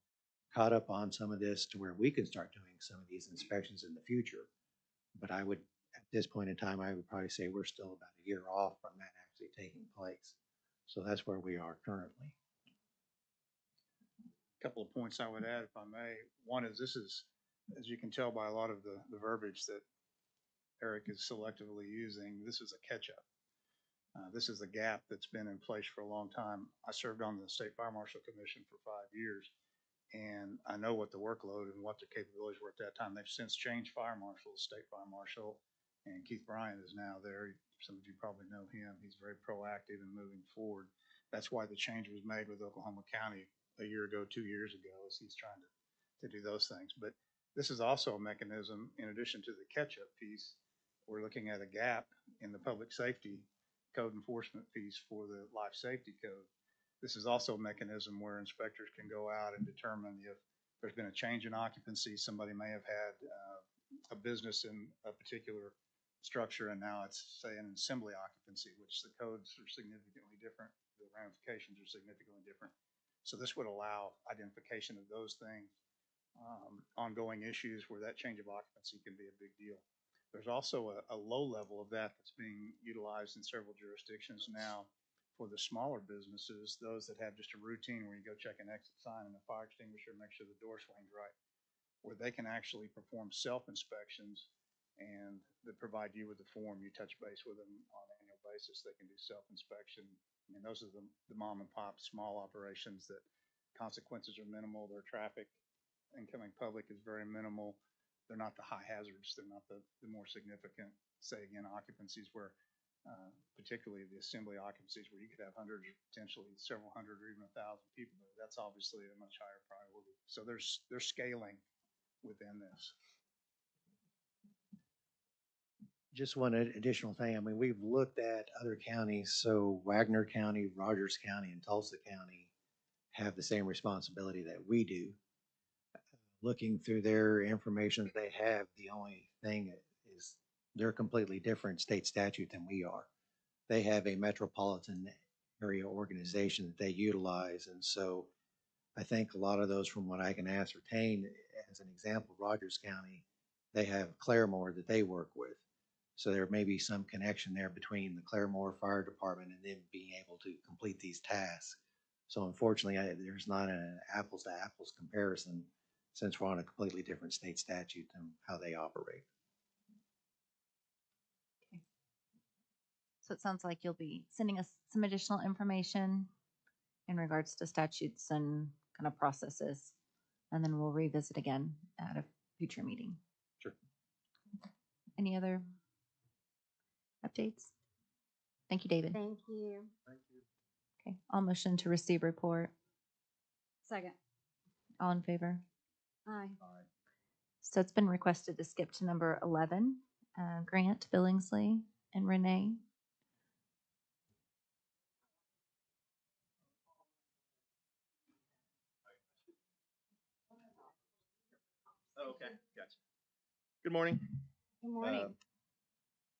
caught up on some of this to where we can start doing some of these inspections in the future. But I would, at this point in time, I would probably say we're still about a year off from that actually taking place. So that's where we are currently. Couple of points I would add, if I may. One is, this is, as you can tell by a lot of the verbiage that Eric is selectively using, this is a catch-up. This is a gap that's been in place for a long time. I served on the State Fire Marshal Commission for 5 years, and I know what the workload and what their capabilities were at that time. They've since changed fire marshals, state fire marshal, and Keith Bryant is now there. Some of you probably know him. He's very proactive in moving forward. That's why the change was made with Oklahoma County a year ago, 2 years ago, as he's trying to do those things. But this is also a mechanism, in addition to the catch-up piece, we're looking at a gap in the public safety code enforcement piece for the life safety code. This is also a mechanism where inspectors can go out and determine if there's been a change in occupancy. Somebody may have had a business in a particular structure, and now it's, say, an assembly occupancy, which the codes are significantly different. The ramifications are significantly different. So this would allow identification of those things, ongoing issues where that change of occupancy can be a big deal. There's also a low level of that that's being utilized in several jurisdictions now for the smaller businesses, those that have just a routine where you go check an exit sign and a fire extinguisher, make sure the door swings right, where they can actually perform self-inspections and they provide you with the form. You touch base with them on an annual basis. They can do self-inspection. I mean, those are the mom and pop small operations that consequences are minimal. Their traffic incoming public is very minimal. They're not the high hazards. They're not the more significant, say again, occupancies where, particularly the assembly occupancies where you could have hundreds, potentially several hundred or even 1,000 people there. That's obviously a much higher priority. So there's scaling within this. Just one additional thing. I mean, we've looked at other counties. So Wagner County, Rogers County, and Tulsa County have the same responsibility that we do. Looking through their information that they have, the only thing is they're completely different state statute than we are. They have a metropolitan area organization that they utilize. And so I think a lot of those, from what I can ascertain, as an example, Rogers County, they have Claremore that they work with. So there may be some connection there between the Claremore Fire Department and them being able to complete these tasks. So unfortunately, there's not an apples to apples comparison, since we're on a completely different state statute than how they operate. Okay. So it sounds like you'll be sending us some additional information in regards to statutes and kind of processes, and then we'll revisit again at a future meeting. Sure. Any other updates? Thank you, David. Thank you. Thank you. Okay, I'll motion to receive report. Second. All in favor? Aye. So it's been requested to skip to number 11, Grant, Billingsley, and Renee. Oh, okay, gotcha. Good morning. Good morning.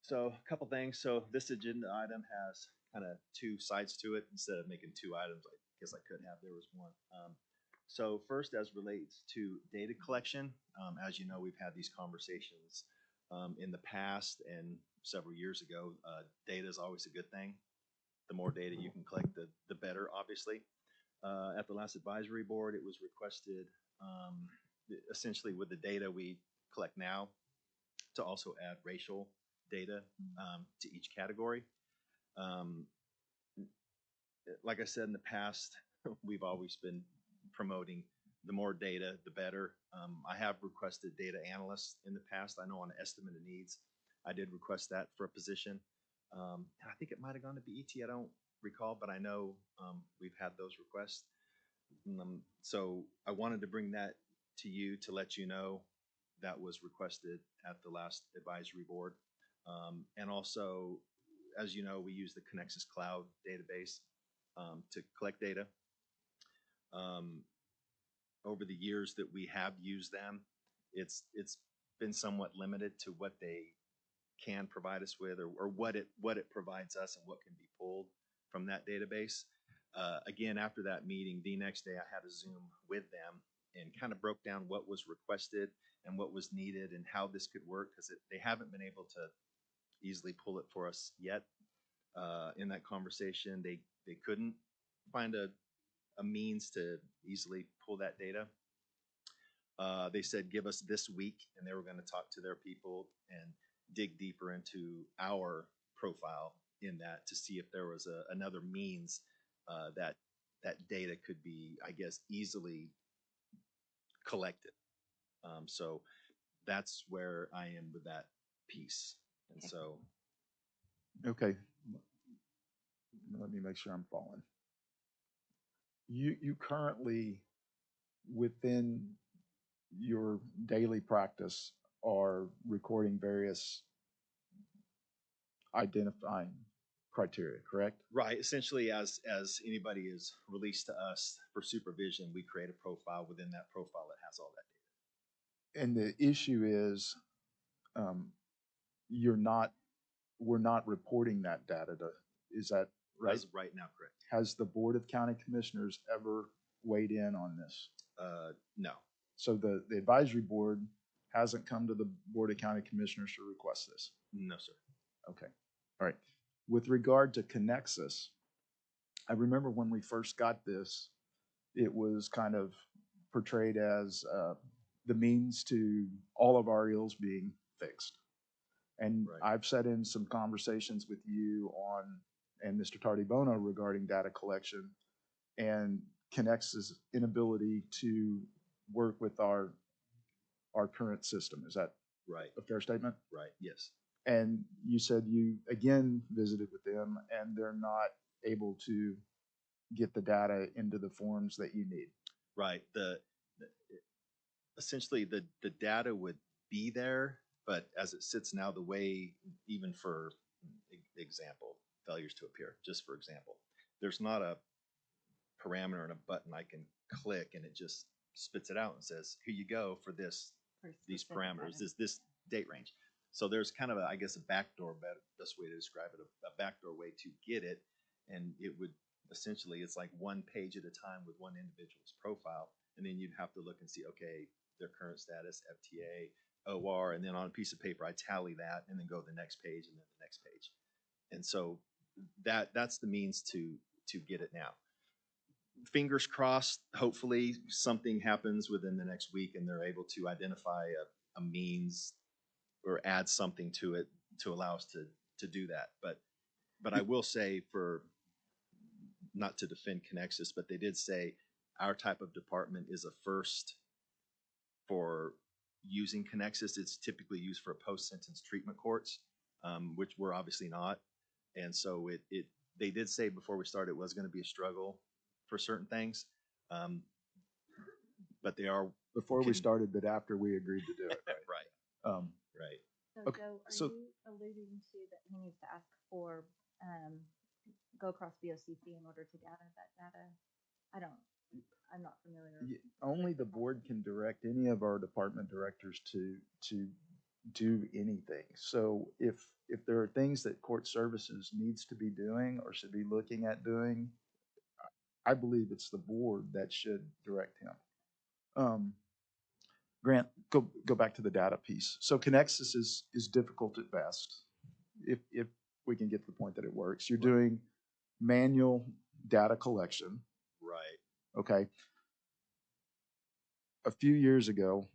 So a couple things. So this agenda item has kind of two sides to it. Instead of making two items, I guess I could have, there was one. So first, as relates to data collection, as you know, we've had these conversations in the past and several years ago. Data is always a good thing. The more data you can collect, the better, obviously. At the last advisory board, it was requested essentially with the data we collect now to also add racial data to each category. Like I said in the past, we've always been promoting the more data, the better. I have requested data analysts in the past. I know on estimate of needs, I did request that for a position. And I think it might have gone to BET. I don't recall, but I know we've had those requests. So I wanted to bring that to you to let you know that was requested at the last advisory board. And also, as you know, we use the Connexus Cloud database to collect data. Over the years that we have used them, it's been somewhat limited to what they can provide us with, or what it provides us and what can be pulled from that database. Again, after that meeting, the next day I had a Zoom with them and kind of broke down what was requested and what was needed and how this could work, because they haven't been able to easily pull it for us yet. In that conversation, they couldn't find a means to easily pull that data. They said give us this week, and they were going to talk to their people and dig deeper into our profile in that to see if there was another means that data could be, I guess, easily collected. So that's where I am with that piece. And so, Okay. Let me make sure I'm following. You currently, within your daily practice, are recording various identifying criteria, correct? right, essentially, as anybody is released to us for supervision, we create a profile. Within that profile, it has all that data. And the issue is, we're not reporting that data to, is that right? As of right now, correct. Has the Board of County Commissioners ever weighed in on this? No. So the advisory board hasn't come to the Board of County Commissioners to request this? No, sir. Okay, all right. With regard to Connexus, I remember when we first got this, it was kind of portrayed as the means to all of our ills being fixed. And Right. I've sat in some conversations with you and Mr. Tardibono regarding data collection and Connexus' inability to work with our current system. Is that Right. a fair statement? Right. Yes. And you said you again visited with them and they're not able to get the data into the forms that you need. Right. Essentially the data would be there, but as it sits now, the way, even for example, failures to appear, just for example, there's not a parameter and a button I can click and it just spits it out and says, here you go for these parameters, this date range. So there's kind of I guess a backdoor, best way to describe it, a backdoor way to get it. And it would essentially, it's like one page at a time with one individual's profile. And then you'd have to look and see, okay, their current status, FTA, OR, and then on a piece of paper, I tally that and then go to the next page and then the next page. And so that's the means to get it now. Fingers crossed, hopefully something happens within the next week and they're able to identify a means or add something to it to allow us to do that. But I will say, for not to defend Connexus, but they did say our type of department is a first for using Connexus. It's typically used for post-sentence treatment courts, which we're obviously not. And so they did say before we started it was going to be a struggle for certain things, but they are before we started, but after we agreed to do it. Right. Right. Right. So Okay, Joe, are so- you alluding to that he needs to ask for, go across BOCC in order to gather that data? I'm not familiar. Only the board can direct any of our department directors to do anything. So if there are things that court services needs to be doing or should be looking at doing, I believe it's the board that should direct him. Grant, go back to the data piece. So Connexus is difficult at best. If we can get to the point that it works, you're doing manual data collection. Right. Okay. A few years ago,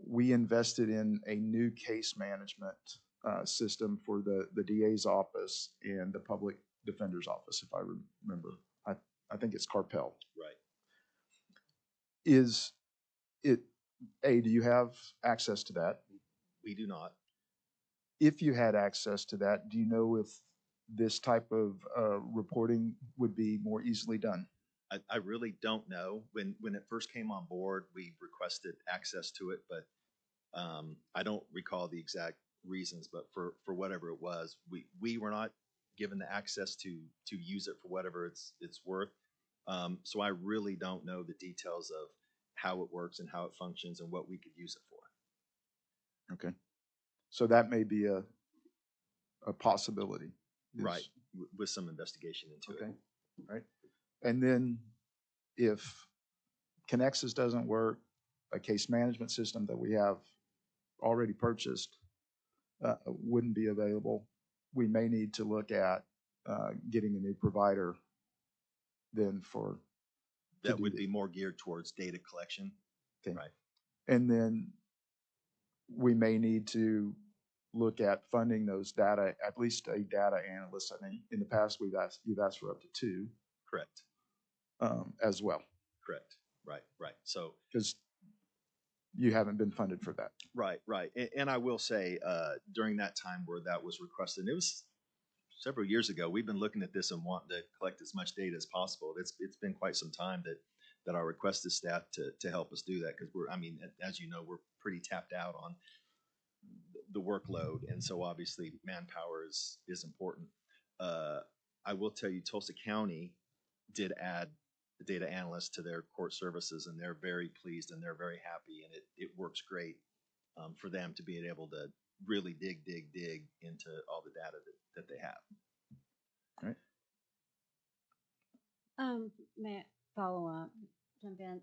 we invested in a new case management system for the DA's office and the public defender's office, if I remember. I think it's Carpel. Right. Do you have access to that? We do not. if you had access to that, do you know if this type of reporting would be more easily done? I really don't know. When it first came on board, we requested access to it, but I don't recall the exact reasons, but for whatever it was, we were not given the access to use it for whatever it's worth. So I really don't know the details of how it works and how it functions and what we could use it for. Okay. So that may be a possibility. is- Right, with some investigation into Okay. it. Right. And then if Connexus doesn't work, a case management system that we have already purchased wouldn't be available, we may need to look at getting a new provider then for. to That do would the- be more geared towards data collection. Okay. Right. And then we may need to look at funding those data, at least a data analyst. I mean, in the past, you've asked for up to 2 Correct. as well, Correct. Right. So because you haven't been funded for that. right. And I will say, during that time where that was requested, and it was several years ago, we've been looking at this and wanting to collect as much data as possible. It's been quite some time that I requested staff to help us do that, because as you know, we're pretty tapped out on the workload, and so obviously manpower is important. I will tell you, Tulsa County did add the data analyst to their court services, and they're very pleased and they're very happy, and it works great for them to be able to really dig into all the data that they have. May I follow up, jump in?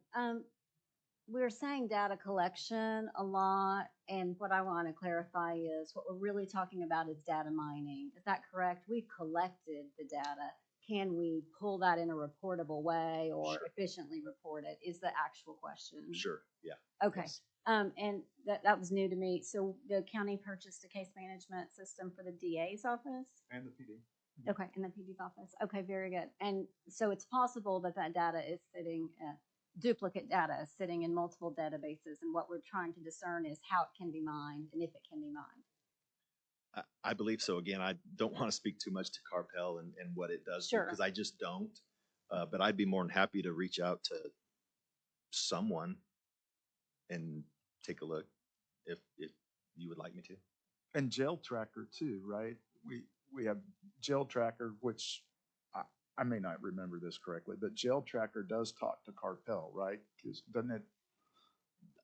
We're saying data collection a lot, and what I want to clarify is what we're really talking about is data mining. Is that correct? We've collected the data. Can we pull that in a reportable way or Sure. efficiently report it is the actual question. Sure, yeah. Okay. Yes. And that was new to me. So the county purchased a case management system for the DA's office? And the PD. Okay, in the PD's office. Okay, very good. And so it's possible that data is sitting, duplicate data is sitting in multiple databases, and what we're trying to discern is how it can be mined and if it can be mined. I believe so. Again, I don't want to speak too much to Carpel and what it does, Sure. because I just don't. But I'd be more than happy to reach out to someone and take a look if you would like me to. And Jail Tracker too, right? We have Jail Tracker, which I may not remember this correctly, but Jail Tracker does talk to Carpel, right? Because doesn't it?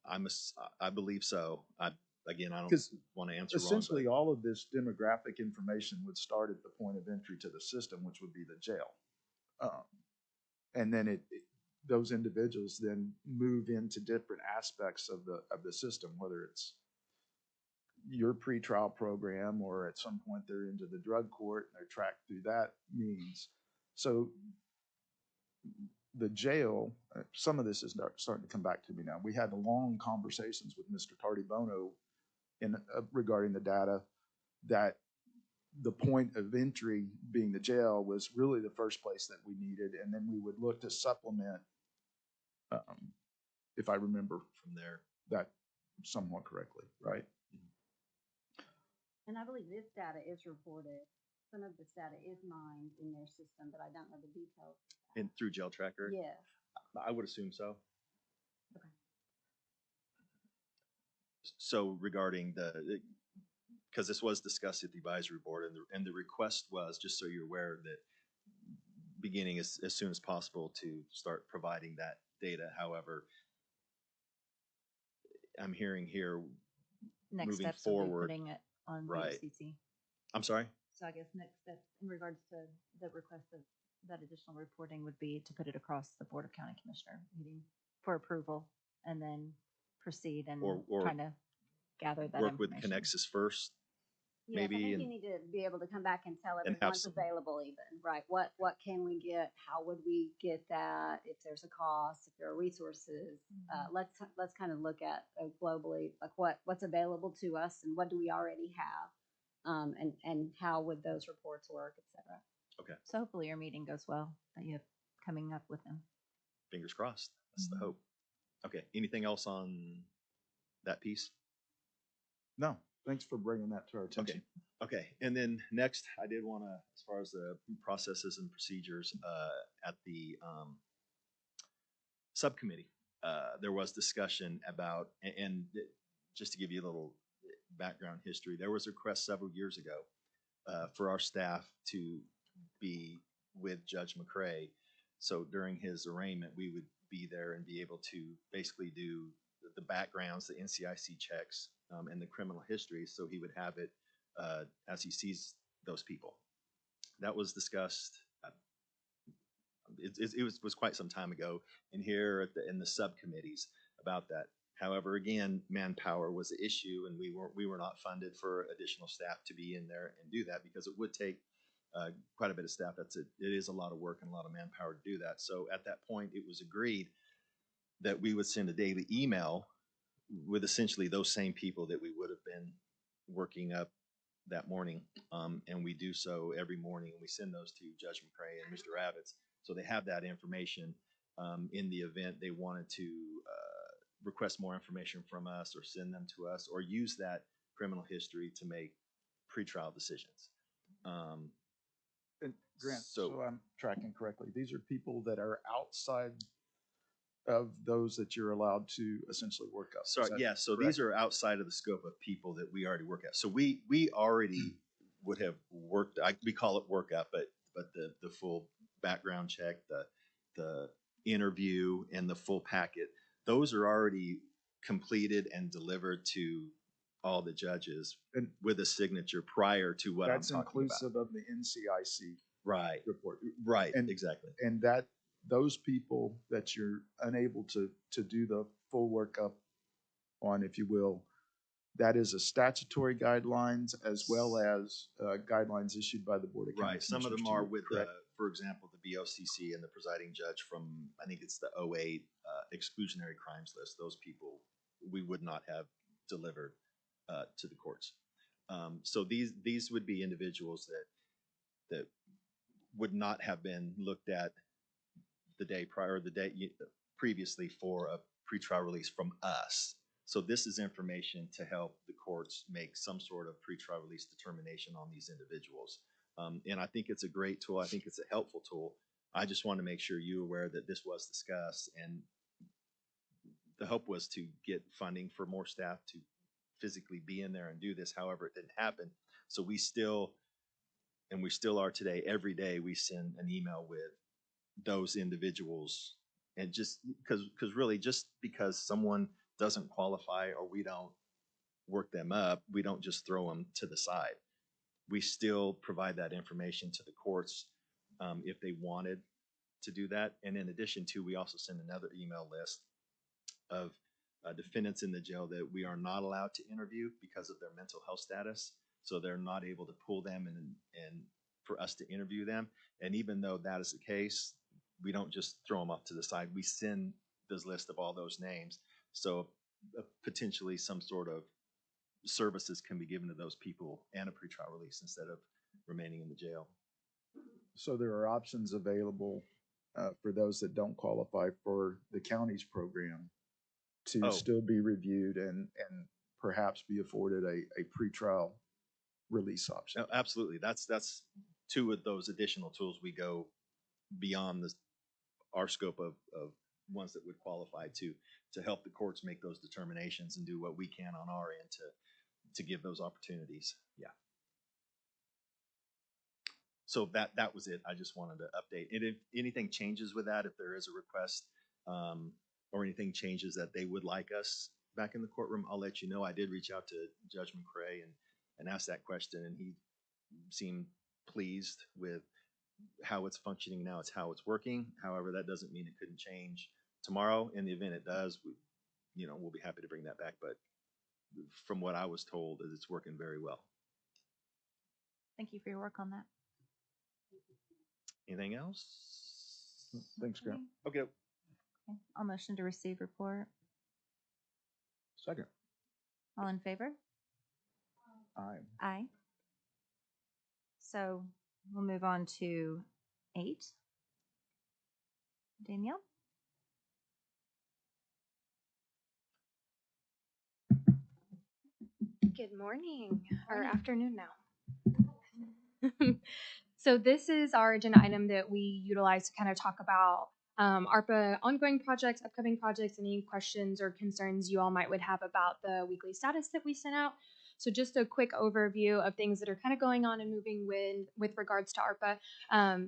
I believe so. I don't 'Cause want to answer wrong. Essentially, all of this demographic information would start at the point of entry to the system, which would be the jail. And then those individuals then move into different aspects of the system, whether it's your pretrial program or at some point they're into the drug court and they're tracked through that means. So the jail, some of this is starting to come back to me now. We had long conversations with Mr. Tardy Bono regarding the data, that the point of entry being the jail was really the first place that we needed, and then we would look to supplement, if I remember from there. that somewhat correctly, right? And I believe this data is reported. Some of this data is mined in their system, but I don't know the details. And through Jail Tracker? Yes. I would assume so. Okay. So regarding because this was discussed at the advisory board, and the request was, just so you're aware, that beginning as soon as possible to start providing that data. However, I'm hearing here Next moving steps will be forward. putting it on Right. VCC. I'm sorry? So I guess next step in regards to the request of that additional reporting would be to put it across the Board of County Commissioner meeting for approval, and then proceed and Or trying to gather that Work with information. Connexus first. Yes, I Maybe, think and- you need to be able to come back and tell and everyone have what's some- available even, right? What can we get? How would we get that? If there's a cost, if there are resources, let's kind of look at globally, like what's available to us and what do we already have? And how would those reports work, et cetera. Okay. So hopefully your meeting goes well that you have coming up with them. Fingers crossed. That's the Mhm. hope. Okay. Anything else on that piece? No. Thanks for bringing that to our attention. Okay, and then next, I did want to, as far as the processes and procedures, at the subcommittee, there was discussion about, and just to give you a little background history, there was a request several years ago for our staff to be with Judge McCray. So during his arraignment, we would be there and be able to basically do the backgrounds, the NCIC checks, and the criminal history. So he would have it as he sees those people. That was discussed. It was quite some time ago in here in the subcommittees about that. However, again, manpower was the issue, and we were not funded for additional staff to be in there and do that because it would take quite a bit of staff. It is a lot of work and a lot of manpower to do that. So at that point, it was agreed that we would send a daily email with essentially those same people that we would have been working up that morning. And we do so every morning, and we send those to Judge McCray and Mr. Rabbits. So they have that information in the event they wanted to request more information from us or send them to us or use that criminal history to make pretrial decisions. And Grant, So- so I'm tracking correctly, these are people that are outside of those that you're allowed to essentially work up. Sorry, yeah, so correct? these are outside of the scope of people that we already work at. So we already would have worked, we call it work up, but the full background check, the interview and the full packet, those are already completed and delivered to all the judges And with a signature prior to what I'm that's talking about. inclusive of the NCIC Right, report. right, And- exactly. And that, those people that you're unable to do the full workup on, if you will, that is a statutory guidelines as well as guidelines issued by the Board of County Right, some of them Commissioners, are with, correct? for example, the BOCC and the presiding judge from, I think it's the 08 exclusionary crimes list. Those people, we would not have delivered to the courts. So these would be individuals that would not have been looked at the day prior, the day previously for a pretrial release from us. So this is information to help the courts make some sort of pretrial release determination on these individuals. And I think it's a great tool. I think it's a helpful tool. I just want to make sure you're aware that this was discussed, and the hope was to get funding for more staff to physically be in there and do this. However, it didn't happen. So we still are today, every day we send an email with those individuals, and just because really just because someone doesn't qualify or we don't work them up, we don't just throw them to the side. We still provide that information to the courts if they wanted to do that. And in addition to, we also send another email list of defendants in the jail that we are not allowed to interview because of their mental health status. So they're not able to pull them and for us to interview them. And even though that is the case, we don't just throw them off to the side. We send this list of all those names. So potentially some sort of services can be given to those people and a pretrial release instead of remaining in the jail. So there are options available for those that don't qualify for the county's program to Oh. still be reviewed and perhaps be afforded a pretrial release option. No, absolutely. That's two of those additional tools. We go beyond our scope of ones that would qualify to help the courts make those determinations and do what we can on our end to give those opportunities. Yeah. So that was it. I just wanted to update. And if anything changes with that, if there is a request or anything changes that they would like us back in the courtroom, I'll let you know. I did reach out to Judge McCray and ask that question, and he seemed pleased with how it's functioning now. It's how it's working. However, that doesn't mean it couldn't change tomorrow. In the event it does, we'll be happy to bring that back. But from what I was told, is it's working very well. Thank you for your work on that. Anything else? Thanks, Grant. Okay. Okay. I'll motion to receive report. Second. All in favor? Aye. Aye. So we'll move on to 8. Danielle? Good morning, or Morning. afternoon now. So this is our agenda item that we utilize to kind of talk about ARPA ongoing projects, upcoming projects, any questions or concerns you all would have about the weekly status that we sent out. So just a quick overview of things that are kind of going on and moving with regards to ARPA.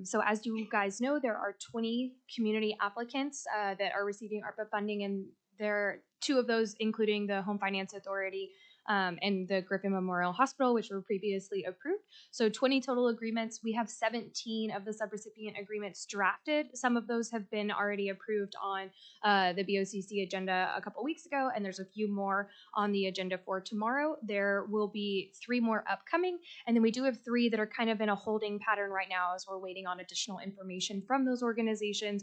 So as you guys know, there are 20 community applicants that are receiving ARPA funding, and there are 2 of those, including the Home Finance Authority and the Griffin Memorial Hospital, which were previously approved. So 20 total agreements. We have 17 of the subrecipient agreements drafted. Some of those have been already approved on the BOCC agenda a couple weeks ago, and there's a few more on the agenda for tomorrow. There will be 3 more upcoming, and then we do have 3 that are kind of in a holding pattern right now as we're waiting on additional information from those organizations.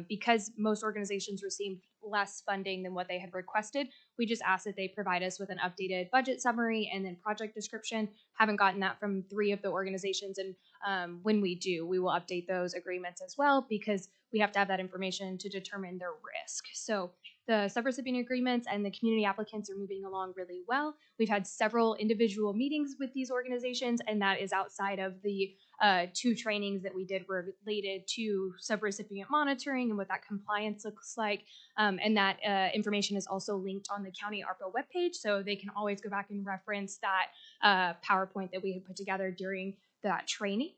Because most organizations received less funding than what they had requested, we just asked that they provide us with an updated budget summary and then project description. Haven't gotten that from 3 of the organizations, and when we do, we will update those agreements as well, because we have to have that information to determine their risk. So the subrecipient agreements and the community applicants are moving along really well. We've had several individual meetings with these organizations, and that is outside of the 2 trainings that we did related to subrecipient monitoring and what that compliance looks like. And that information is also linked on the county ARPA webpage, so they can always go back and reference that PowerPoint that we had put together during that training.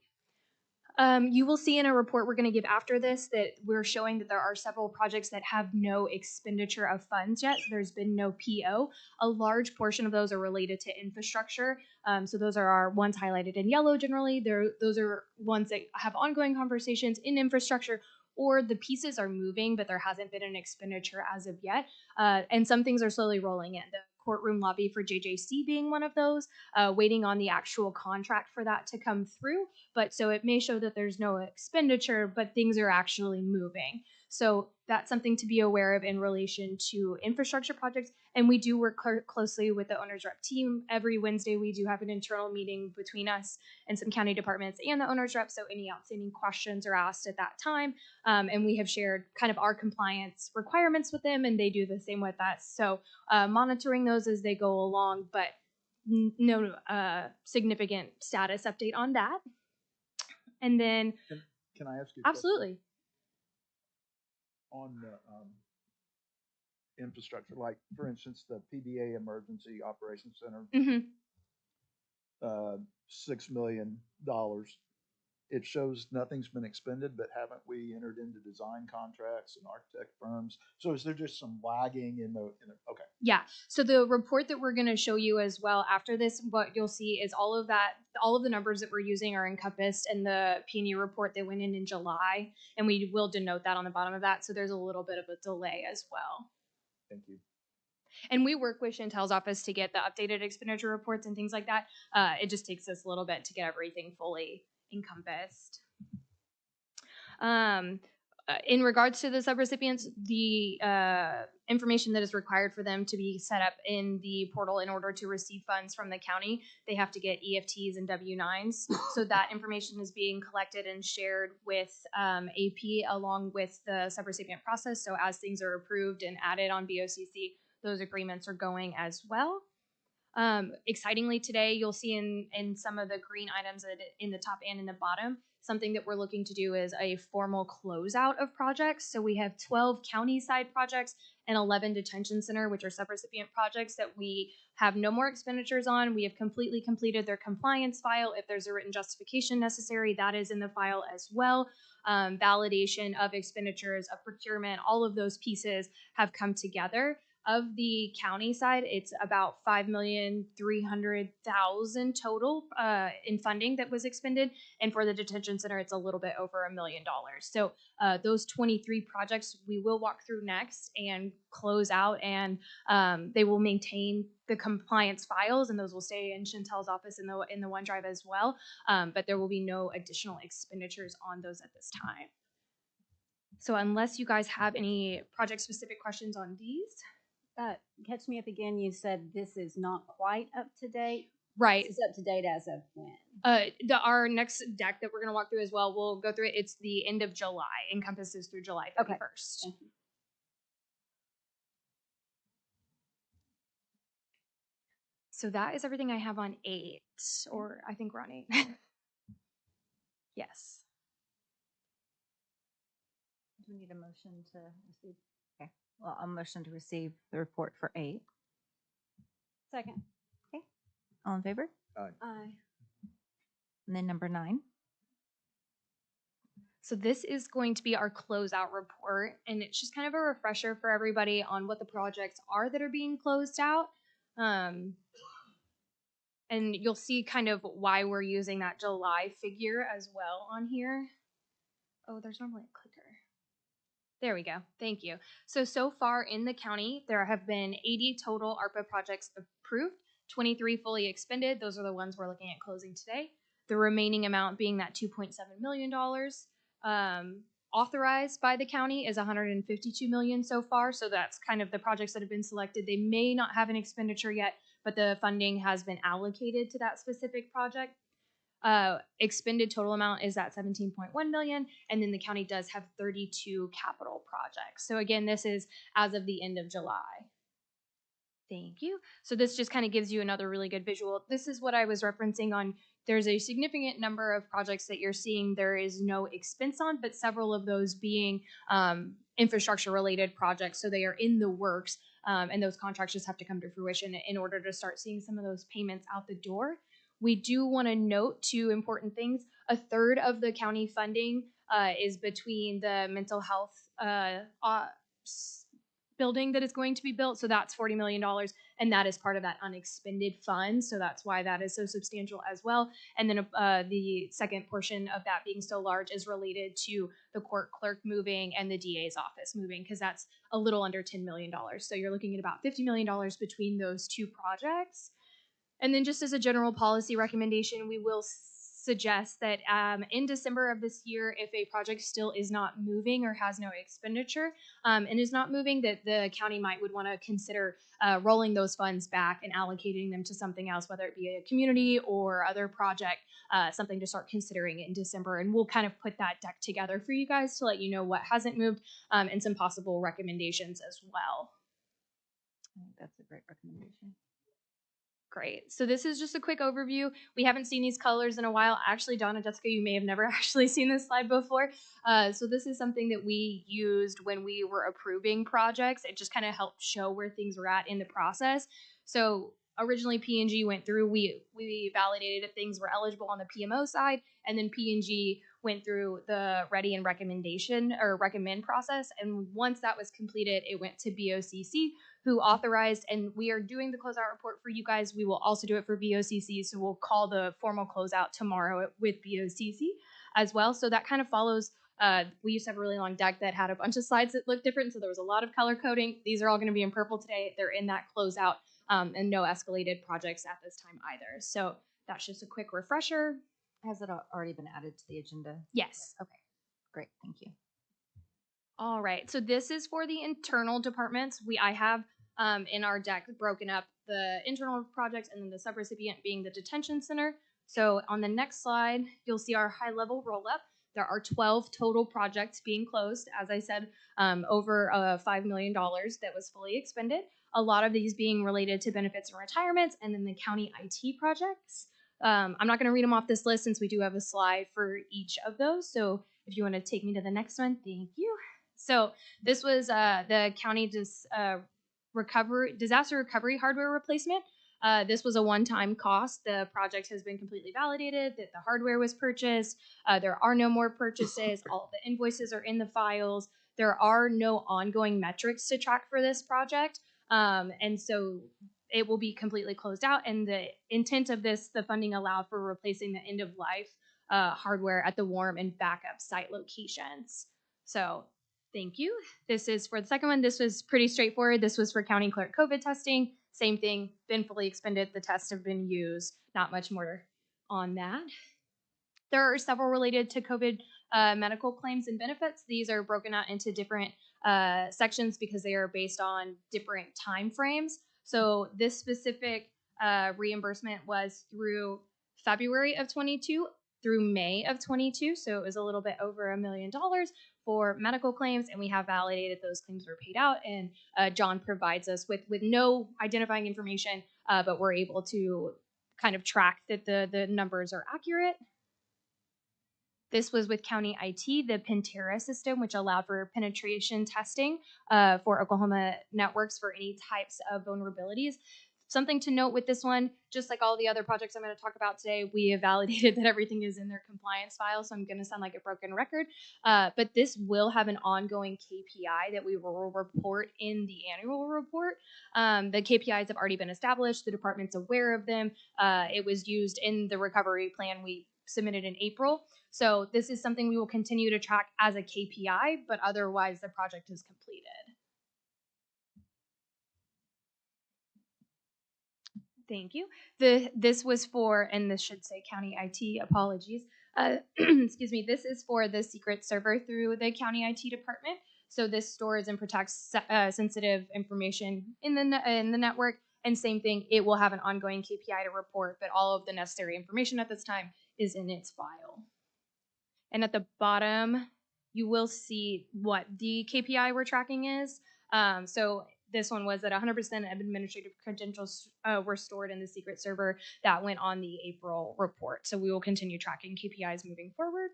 You will see in a report we're going to give after this that we're showing that there are several projects that have no expenditure of funds yet. So there's been no PO. A large portion of those are related to infrastructure. So those are our ones highlighted in yellow generally. Those are ones that have ongoing conversations in infrastructure, or the pieces are moving, but there hasn't been an expenditure as of yet. And some things are slowly rolling in. The courtroom lobby for JJC being one of those, waiting on the actual contract for that to come through. But so it may show that there's no expenditure, but things are actually moving. So that's something to be aware of in relation to infrastructure projects. And we do work closely with the owner's rep team. Every Wednesday, we do have an internal meeting between us and some county departments and the owner's rep. So any outstanding questions are asked at that time. And we have shared kind of our compliance requirements with them, and they do the same with us. So monitoring those as they go along, but no significant status update on that. And then, Can I ask you? absolutely. On the infrastructure, like for instance, the PBA Emergency Operations Center, $6 million. It shows nothing's been expended, but haven't we entered into design contracts and architect firms? So is there just some lagging in the okay? Yeah. So the report that we're going to show you as well after this, what you'll see is all of the numbers that we're using are encompassed in the P&E report that went in July, and we will denote that on the bottom of that. So there's a little bit of a delay as well. Thank you. And we work with Chantel's office to get the updated expenditure reports and things like that. It just takes us a little bit to get everything fully encompassed. In regards to the subrecipients, the information that is required for them to be set up in the portal in order to receive funds from the county, they have to get EFTs and W-9s. So that information is being collected and shared with AP along with the subrecipient process. So as things are approved and added on BOCC, those agreements are going as well. Excitingly today, you'll see in some of the green items in the top and in the bottom, something that we're looking to do is a formal closeout of projects. So we have 12 county side projects and 11 detention center, which are subrecipient projects that we have no more expenditures on. We have completely completed their compliance file. If there's a written justification necessary, that is in the file as well. Validation of expenditures, of procurement, all of those pieces have come together. Of the county side, it's about $5,300,000 total in funding that was expended, and for the detention center, it's a little bit over $1 million. So those 23 projects we will walk through next and close out, and they will maintain the compliance files, and those will stay in Chantel's office in the OneDrive as well. But there will be no additional expenditures on those at this time. So unless you guys have any project-specific questions on these. Catch me up again. You said this is not quite up to date. Right. It's up to date as of when? Our next deck that we're going to walk through as well, we'll go through it. It's the end of July, encompasses through July 31st. Okay. So that is everything I have on 8, or I think we're on 8. Yes. Do we need a motion to receive? Okay, well, I'll motion to receive the report for 8. Second. All in favor? Aye. And then number 9. So this is going to be our closeout report, and it's just kind of a refresher for everybody on what the projects are that are being closed out. And you'll see kind of why we're using that July figure as well on here. Oh, there's normally a clicker. There we go. Thank you. So far in the county, there have been 80 total ARPA projects approved, 23 fully expended. Those are the ones we're looking at closing today. The remaining amount being that $2.7 million. Authorized by the county is $152 million so far. So that's kind of the projects that have been selected. They may not have an expenditure yet, but the funding has been allocated to that specific project. Expended total amount is at 17.1 million, and then the county does have 32 capital projects. So again, this is as of the end of July. Thank you. So this just kind of gives you another really good visual. This is what I was referencing on. There's a significant number of projects that you're seeing there is no expense on, but several of those being infrastructure related projects. So they are in the works, and those contracts just have to come to fruition in order to start seeing some of those payments out the door. We do want to note 2 important things. A third of the county funding is between the mental health building that is going to be built. So that's $40 million, and that is part of that unexpended fund. So that's why that is so substantial as well. And then the second portion of that being so large is related to the court clerk moving and the DA's office moving, because that's a little under $10 million. So you're looking at about $50 million between those 2 projects. And then just as a general policy recommendation, we will suggest that in December of this year, if a project still is not moving or has no expenditure and is not moving, that the county would want to consider rolling those funds back and allocating them to something else, whether it be a community or other project, something to start considering in December. And we'll kind of put that deck together for you guys to let you know what hasn't moved and some possible recommendations as well. I think that's a great recommendation. Great. So this is just a quick overview. We haven't seen these colors in a while. Actually, Donna, Jessica, you may have never actually seen this slide before. So this is something that we used when we were approving projects. It just kind of helped show where things were at in the process. So originally P&G went through, we validated if things were eligible on the PMO side, and then P&G went through the ready and recommendation or recommend process. And once that was completed, it went to BOCC, who authorized, and we are doing the closeout report for you guys. We will also do it for BOCC, so we'll call the formal closeout tomorrow with BOCC as well. So that kind of follows, we used to have a really long deck that had a bunch of slides that looked different, so there was a lot of color coding. These are all going to be in purple today. They're in that closeout, and no escalated projects at this time either. So that's just a quick refresher. Has it already been added to the agenda? Yes. Okay, great, thank you. All right, so this is for the internal departments. I have in our deck broken up the internal projects and then the sub-recipient being the detention center. So on the next slide, you'll see our high-level roll-up. There are 12 total projects being closed, as I said, over $5 million that was fully expended. A lot of these being related to benefits and retirements, and then the county IT projects. I'm not going to read them off this list since we do have a slide for each of those. So if you want to take me to the next one, thank you. So this was the county disaster recovery hardware replacement. This was a one-time cost. The project has been completely validated, that the hardware was purchased. There are no more purchases. All the invoices are in the files. There are no ongoing metrics to track for this project. And so it will be completely closed out. And the intent of this, the funding allowed for replacing the end-of-life hardware at the warm and backup site locations. So thank you. This is for the second one. This was pretty straightforward. This was for county clerk COVID testing. Same thing, been fully expended. The tests have been used. Not much more on that. There are several related to COVID medical claims and benefits. These are broken out into different sections because they are based on different time frames. So this specific reimbursement was through February of 22 through May of 22. So it was a little bit over $1 million for medical claims, and we have validated those claims were paid out. And John provides us with no identifying information but we're able to kind of track that the numbers are accurate. This was with County IT, the Pantera system, which allowed for penetration testing for Oklahoma networks for any types of vulnerabilities. Something to note with this one, just like all the other projects I'm going to talk about today, we have validated that everything is in their compliance file, so I'm going to sound like a broken record. But this will have an ongoing KPI that we will report in the annual report. The KPIs have already been established. The department's aware of them. It was used in the recovery plan we submitted in April. So this is something we will continue to track as a KPI, but otherwise the project is completed. Thank you. This was for, and this should say County IT, apologies. Excuse me, this is for the secret server through the County IT department. So this stores and protects sensitive information in the network. And same thing, it will have an ongoing KPI to report, but all of the necessary information at this time is in its file. And at the bottom, you will see what the KPI we're tracking is. So this one was that 100% of administrative credentials were stored in the secret server. That went on the April report. So we will continue tracking KPIs moving forward.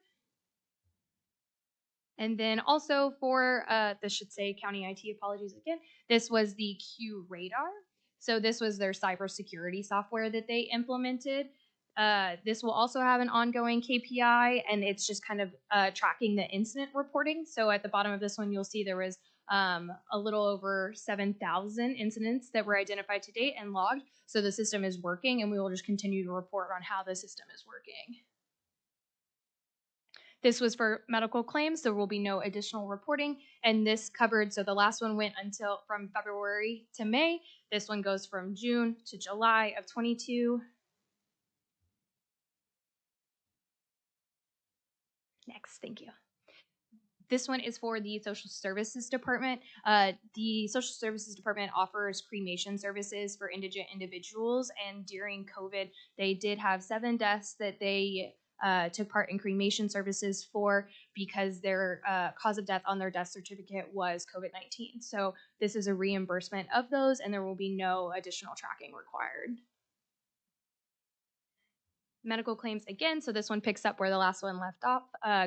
And then also for, this should say County IT, apologies again, this was the Q Radar. So this was their cybersecurity software that they implemented. This will also have an ongoing KPI, and it's just kind of tracking the incident reporting. So at the bottom of this one, you'll see there was a little over 7,000 incidents that were identified to date and logged. So the system is working, and we will just continue to report on how the system is working. This was for medical claims. There will be no additional reporting, and this covered, so the last one went until from February to May. This one goes from June to July of 22. Next, thank you. This one is for the Social Services Department. The Social Services Department offers cremation services for indigent individuals, and during COVID, they did have 7 deaths that they took part in cremation services for because their cause of death on their death certificate was COVID-19. So this is a reimbursement of those, and there will be no additional tracking required. Medical claims again, so this one picks up where the last one left off,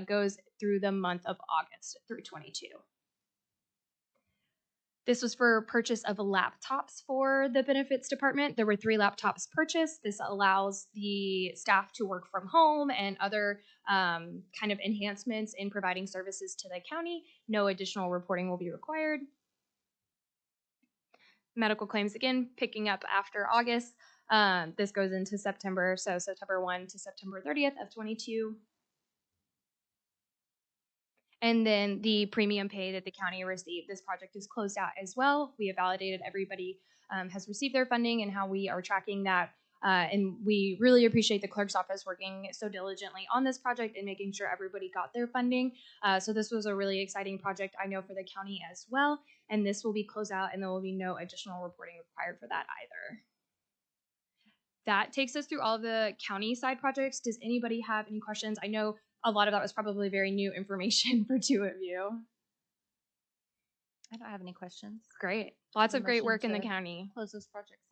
goes through the month of August through 22. This was for purchase of laptops for the benefits department. There were 3 laptops purchased. This allows the staff to work from home and other kind of enhancements in providing services to the county. No additional reporting will be required. Medical claims again, picking up after August. This goes into September, so September 1 to September 30th of 22. And then the premium pay that the county received. This project is closed out as well. We have validated everybody has received their funding and how we are tracking that. And we really appreciate the clerk's office working so diligently on this project and making sure everybody got their funding. So this was a really exciting project, I know, for the county as well. And this will be closed out, and there will be no additional reporting required for that either. That takes us through all of the county side projects. Does anybody have any questions? I know a lot of that was probably very new information for 2 of you. I don't have any questions. Great. Lots of great Motion work in the to county. Close those projects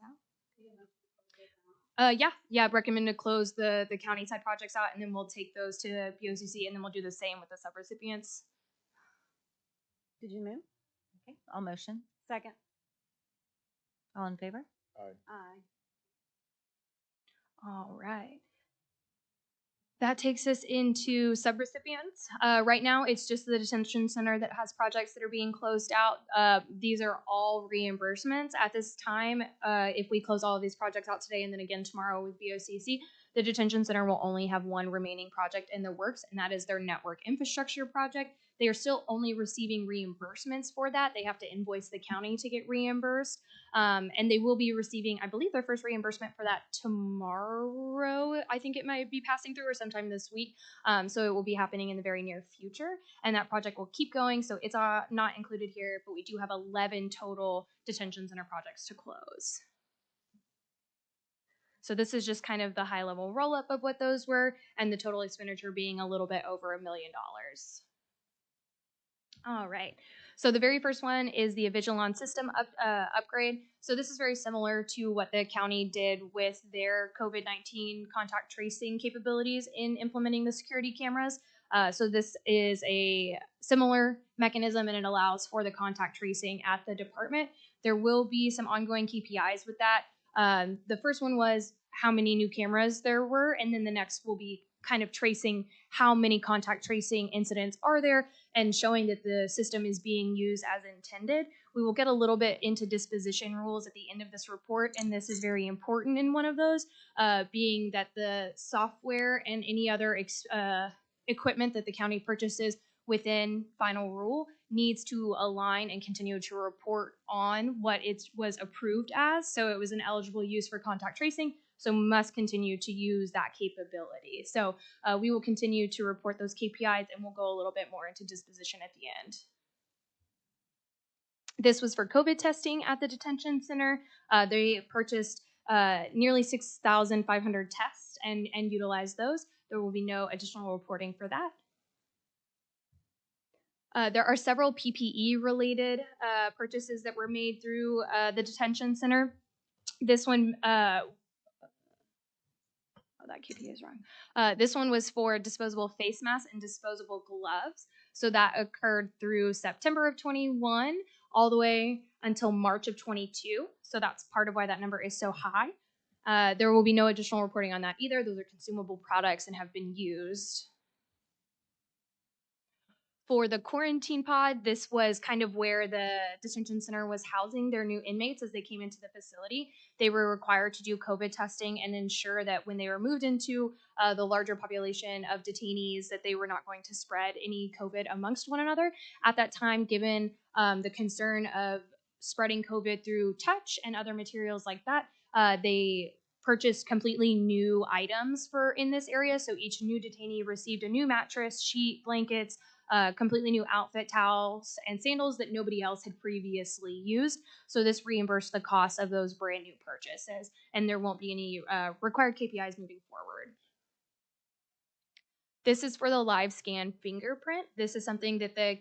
out. Yeah, recommend to close the county side projects out, and then we'll take those to POCC, and then we'll do the same with the sub-recipients. Did you move? Okay, I'll motion. Second. All in favor? Aye. All right. That takes us into sub-recipients. Right now, it's just the detention center that has projects that are being closed out. These are all reimbursements at this time. If we close all of these projects out today and then again tomorrow with BOCC, the detention center will only have 1 remaining project in the works, and that is their network infrastructure project. They are still only receiving reimbursements for that. They have to invoice the county to get reimbursed. And they will be receiving, I believe, their first reimbursement for that tomorrow. I think it might be passing through or sometime this week. So it will be happening in the very near future. And that project will keep going. So it's not included here, but we do have 11 total detention center projects to close. So this is just kind of the high level roll up of what those were, and the total expenditure being a little bit over $1 million. All right. So the very first one is the Avigilon system upgrade. So this is very similar to what the county did with their COVID-19 contact tracing capabilities in implementing the security cameras. So this is a similar mechanism, and it allows for the contact tracing at the department. There will be some ongoing KPIs with that. The first one was how many new cameras there were, and then the next will be kind of tracing how many contact tracing incidents are there and showing that the system is being used as intended. We will get a little bit into disposition rules at the end of this report, and this is very important in one of those, being that the software and any other equipment that the county purchases within final rule needs to align and continue to report on what it was approved as. So it was an eligible use for contact tracing, so must continue to use that capability. So we will continue to report those KPIs, and we'll go a little bit more into disposition at the end. This was for COVID testing at the detention center. They purchased nearly 6,500 tests and utilized those. There will be no additional reporting for that. There are several PPE related purchases that were made through the detention center. This one, that KPI is wrong. This one was for disposable face masks and disposable gloves. So that occurred through September of 21 all the way until March of 22. So that's part of why that number is so high. There will be no additional reporting on that either. Those are consumable products and have been used. For the quarantine pod, this was kind of where the detention center was housing their new inmates as they came into the facility. They were required to do COVID testing and ensure that when they were moved into the larger population of detainees, that they were not going to spread any COVID amongst one another. At that time, given the concern of spreading COVID through touch and other materials like that, they purchased completely new items for in this area. So each new detainee received a new mattress, sheet, blankets, completely new outfit, towels, and sandals that nobody else had previously used. So this reimbursed the cost of those brand new purchases, and there won't be any required KPIs moving forward. This is for the live scan fingerprint. This is something that the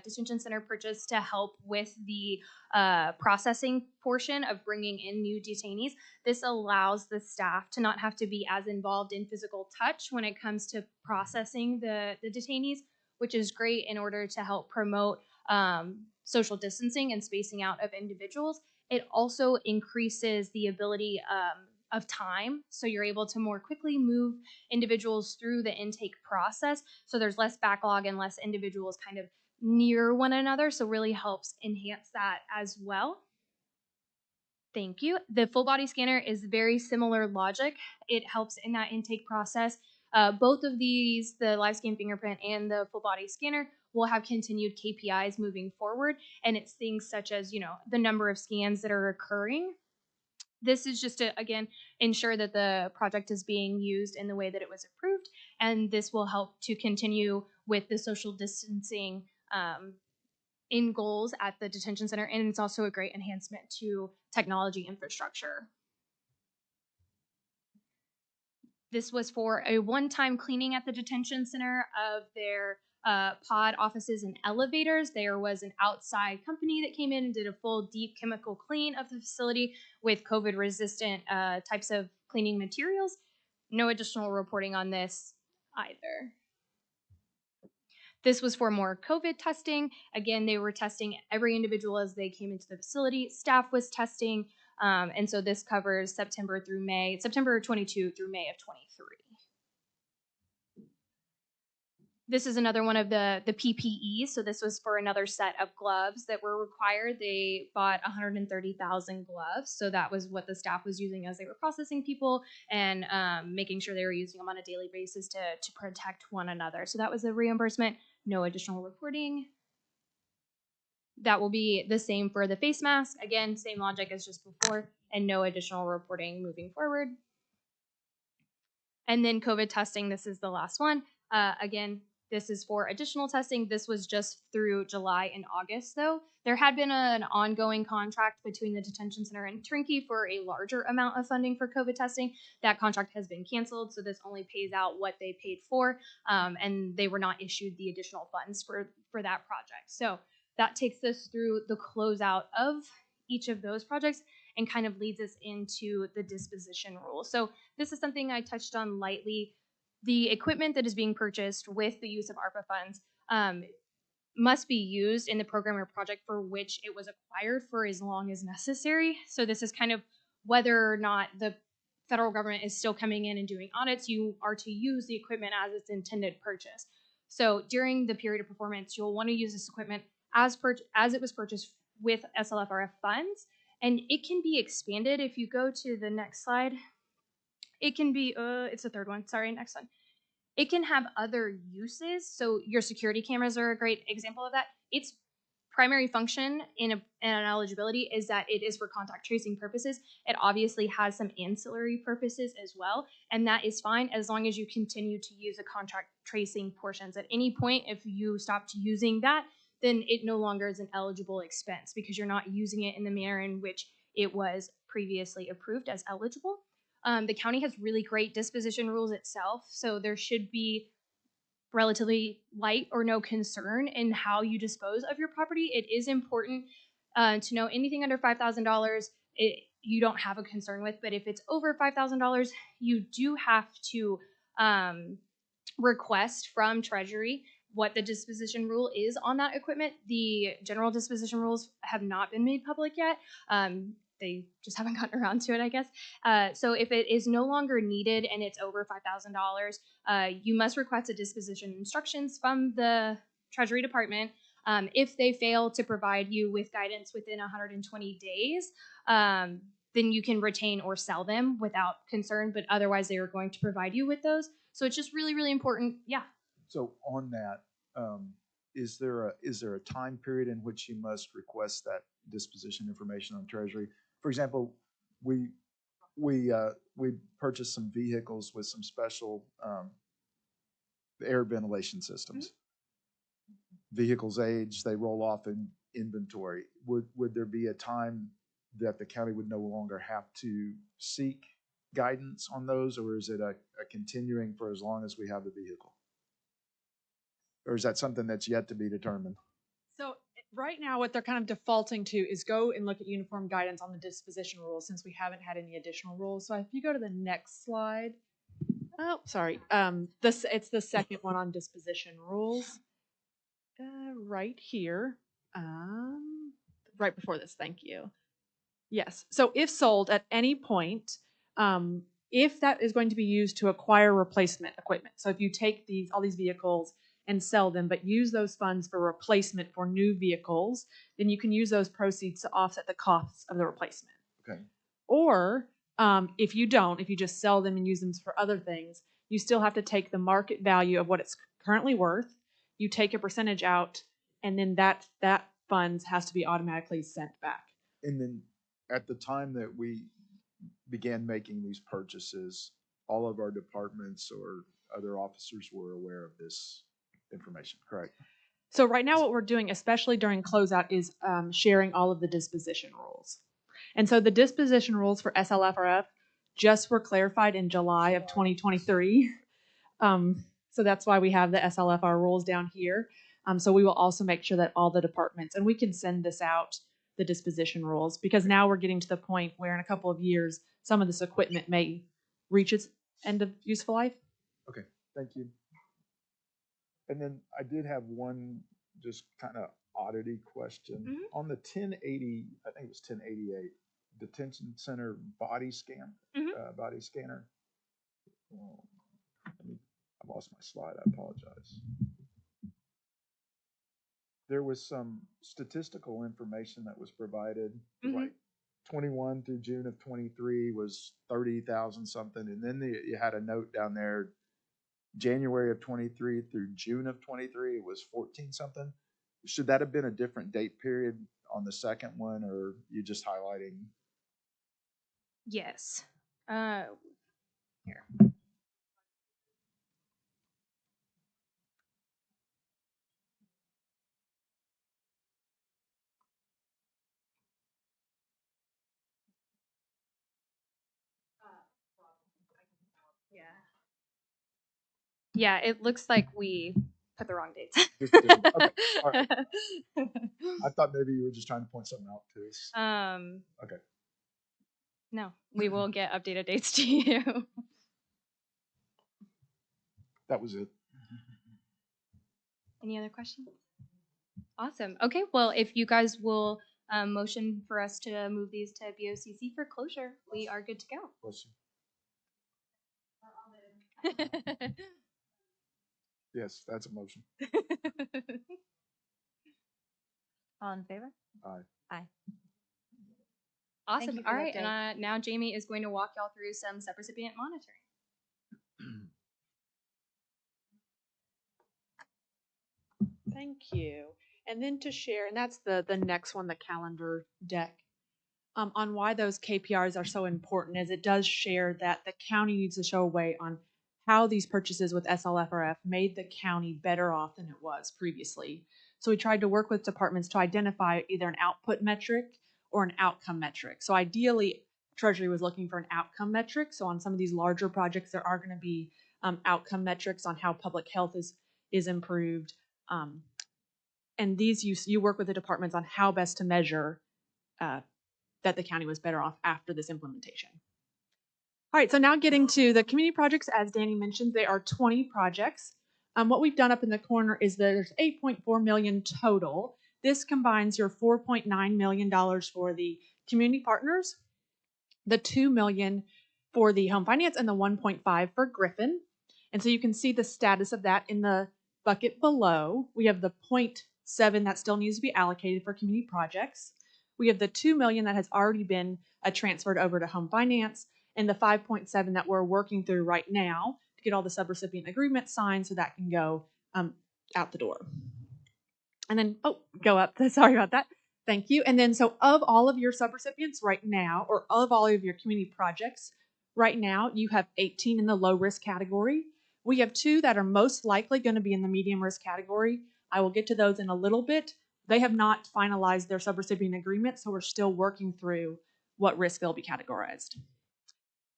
detention center purchased to help with the processing portion of bringing in new detainees. This allows the staff to not have to be as involved in physical touch when it comes to processing the detainees, which is great in order to help promote social distancing and spacing out of individuals. It also increases the ability of time, so you're able to more quickly move individuals through the intake process, so there's less backlog and less individuals kind of near one another, so really helps enhance that as well. Thank you. The full body scanner is very similar logic. It helps in that intake process. Both of these, the live scan fingerprint and the full body scanner, will have continued KPIs moving forward, and it's things such as, you know, the number of scans that are occurring. This is just to, again, ensure that the project is being used in the way that it was approved, and this will help to continue with the social distancing in goals at the detention center, and it's also a great enhancement to technology infrastructure. This was for a one-time cleaning at the detention center of their pod offices and elevators. There was an outside company that came in and did a full deep chemical clean of the facility with COVID-resistant types of cleaning materials. No additional reporting on this either. This was for more COVID testing. Again, they were testing every individual as they came into the facility. Staff was testing, and so this covers September 22 through May of 23. This is another one of the PPE. So this was for another set of gloves that were required. They bought 130,000 gloves. So that was what the staff was using as they were processing people and making sure they were using them on a daily basis to protect one another. So that was a reimbursement, no additional reporting. That will be the same for the face mask. Again, same logic as just before, and no additional reporting moving forward. And then COVID testing, this is the last one. Again, this is for additional testing. This was just through July and August, though. There had been an ongoing contract between the detention center and Trinity for a larger amount of funding for COVID testing. That contract has been canceled, so this only pays out what they paid for, and they were not issued the additional funds for that project. So that takes us through the closeout of each of those projects and kind of leads us into the disposition rule. So this is something I touched on lightly. The equipment that is being purchased with the use of ARPA funds must be used in the program or project for which it was acquired for as long as necessary. So this is kind of whether or not the federal government is still coming in and doing audits, you are to use the equipment as its intended purchase. So during the period of performance, you'll want to use this equipment as it was purchased with SLFRF funds, and it can be expanded. If you go to the next slide, it can be, it's the third one, sorry, next one. It can have other uses. So your security cameras are a great example of that. Its primary function in an eligibility is that it is for contact tracing purposes. It obviously has some ancillary purposes as well, and that is fine as long as you continue to use the contact tracing portions. At any point, if you stopped using that, then it no longer is an eligible expense because you're not using it in the manner in which it was previously approved as eligible. The county has really great disposition rules itself, so there should be relatively light or no concern in how you dispose of your property. It is important to know anything under $5,000 you don't have a concern with, but if it's over $5,000, you do have to request from Treasury what the disposition rule is on that equipment. The general disposition rules have not been made public yet. They just haven't gotten around to it, I guess. So if it is no longer needed and it's over $5,000, you must request a disposition instructions from the Treasury Department. If they fail to provide you with guidance within 120 days, then you can retain or sell them without concern, but otherwise they are going to provide you with those. So it's just really, really important. Yeah. So on that, is there a time period in which you must request that disposition information on Treasury? For example, we purchased some vehicles with some special air ventilation systems. Mm-hmm. Vehicles age, they roll off in inventory. Would there be a time that the county would no longer have to seek guidance on those, or is it a continuing for as long as we have the vehicle? Or is that something that's yet to be determined? So right now, what they're kind of defaulting to is go and look at uniform guidance on the disposition rules, since we haven't had any additional rules. So if you go to the next slide, oh, sorry, it's the second one on disposition rules, right here, right before this. Thank you. Yes. So if sold at any point, if that is going to be used to acquire replacement equipment. So if you take all these vehicles and sell them, but use those funds for replacement for new vehicles, then you can use those proceeds to offset the costs of the replacement. Okay. Or if you just sell them and use them for other things, you still have to take the market value of what it's currently worth. You take a percentage out, and then that funds has to be automatically sent back. And then at the time that we began making these purchases, all of our departments or other officers were aware of this information, correct? So right now what we're doing, especially during closeout, is sharing all of the disposition rules. And so the disposition rules for SLFRF just were clarified in July of 2023. So that's why we have the SLFR rules down here. So we will also make sure that all the departments, and we can send this out, the disposition rules, because now we're getting to the point where in a couple of years, some of this equipment may reach its end of useful life. Okay, thank you. And then I did have one just kind of oddity question. Mm-hmm. On the 1080, I think it was 1088, Detention Center body scan, body scanner. Oh, I lost my slide, I apologize. There was some statistical information that was provided, like 21 through June of 23 was 30,000 something, and then you had a note down there, January of 23 through June of 23, it was 14 something. Should that have been a different date period on the second one, or are you just highlighting? Yes. Here. Yeah, it looks like we put the wrong dates. Just a different- okay, all right. I thought maybe you were just trying to point something out to us. Okay. No, we will get updated dates to you. That was it. Any other questions? Awesome. Okay, well, if you guys will motion for us to move these to BOCC for closure, we are good to go. Bless you. Yes, that's a motion. All in favor? Aye. Aye. Awesome. you for All the right, update. and now Jamie is going to walk y'all through some sub-recipient monitoring. Thank you. And then to share, and that's the next one, the calendar deck, on why those KPIs are so important is it does share that the county needs to show a way on how these purchases with SLFRF made the county better off than it was previously. So we tried to work with departments to identify either an output metric or an outcome metric. So ideally, Treasury was looking for an outcome metric. So on some of these larger projects, there are going to be outcome metrics on how public health is improved. And these you work with the departments on how best to measure that the county was better off after this implementation. All right, so now getting to the community projects, as Danny mentioned, they are 20 projects. What we've done up in the corner is that there's $8.4 million total. This combines your $4.9 million for the community partners, the $2 million for the home finance, and the $1.5 for Griffin. And so you can see the status of that in the bucket below. We have the 0.7 that still needs to be allocated for community projects. We have the $2 million that has already been transferred over to home finance, and the 5.7 that we're working through right now to get all the subrecipient agreements signed so that can go out the door. And then, go up. Sorry about that. Thank you. And then, so of all of your subrecipients right now, or of all of your community projects right now, you have 18 in the low risk category. We have 2 that are most likely going to be in the medium risk category. I will get to those in a little bit. They have not finalized their subrecipient agreement, so we're still working through what risk they'll be categorized.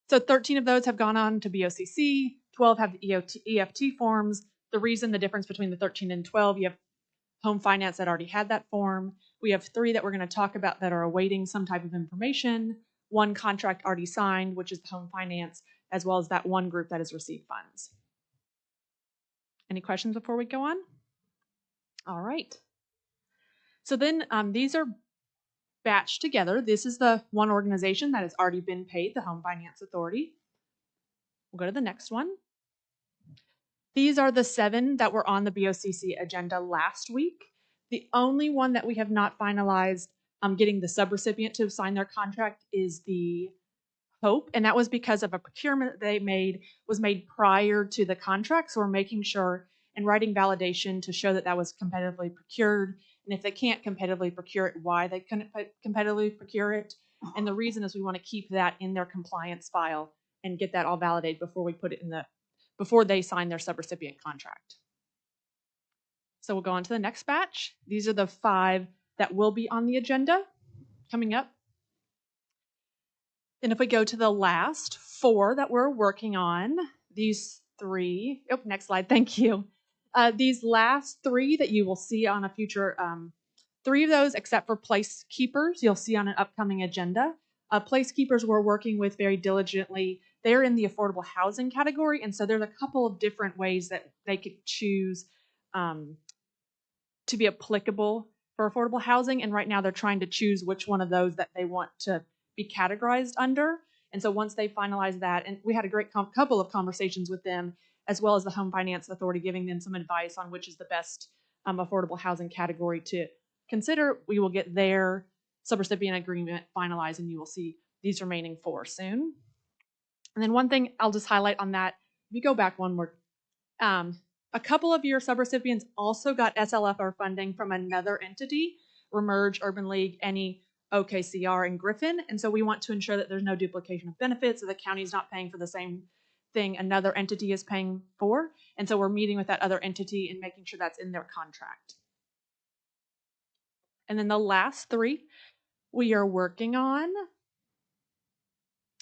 So 13 of those have gone on to BOCC, 12 have the EFT forms. The reason the difference between the 13 and 12, you have home finance that already had that form. We have 3 that we're going to talk about that are awaiting some type of information. 1 contract already signed, which is the home finance, as well as that 1 group that has received funds. Any questions before we go on? All right. So then these are batched together. This is the one organization that has already been paid, the Home Finance Authority. We'll go to the next one. These are the 7 that were on the BOCC agenda last week. The only one that we have not finalized getting the subrecipient to sign their contract is the Hope, and that was because of a procurement they was made prior to the contract. So we're making sure and writing validation to show that that was competitively procured. And if they can't competitively procure it, why they couldn't competitively procure it. And the reason is we want to keep that in their compliance file and get that all validated before we put it in before they sign their subrecipient contract. So we'll go on to the next batch. These are the 5 that will be on the agenda coming up. And if we go to the last 4 that we're working on, these 3, next slide, thank you. These last 3 that you will see on a future, 3 of those except for placekeepers, you'll see on an upcoming agenda. Placekeepers we're working with very diligently. They're in the affordable housing category, and so there's a couple of different ways that they could choose to be applicable for affordable housing, and right now they're trying to choose which one of those that they want to be categorized under. And so once they finalize that, and we had a great couple of conversations with them, as well as the Home Finance Authority, giving them some advice on which is the best affordable housing category to consider. We will get their subrecipient agreement finalized, and you will see these remaining 4 soon. And then one thing I'll just highlight on that, if you go back one more, a couple of your subrecipients also got SLFR funding from another entity, Remerge, Urban League, any OKCR, and Griffin. And so we want to ensure that there's no duplication of benefits, so the county's not paying for the same thing another entity is paying for. And so we're meeting with that other entity and making sure that's in their contract. And then the last 3 we are working on,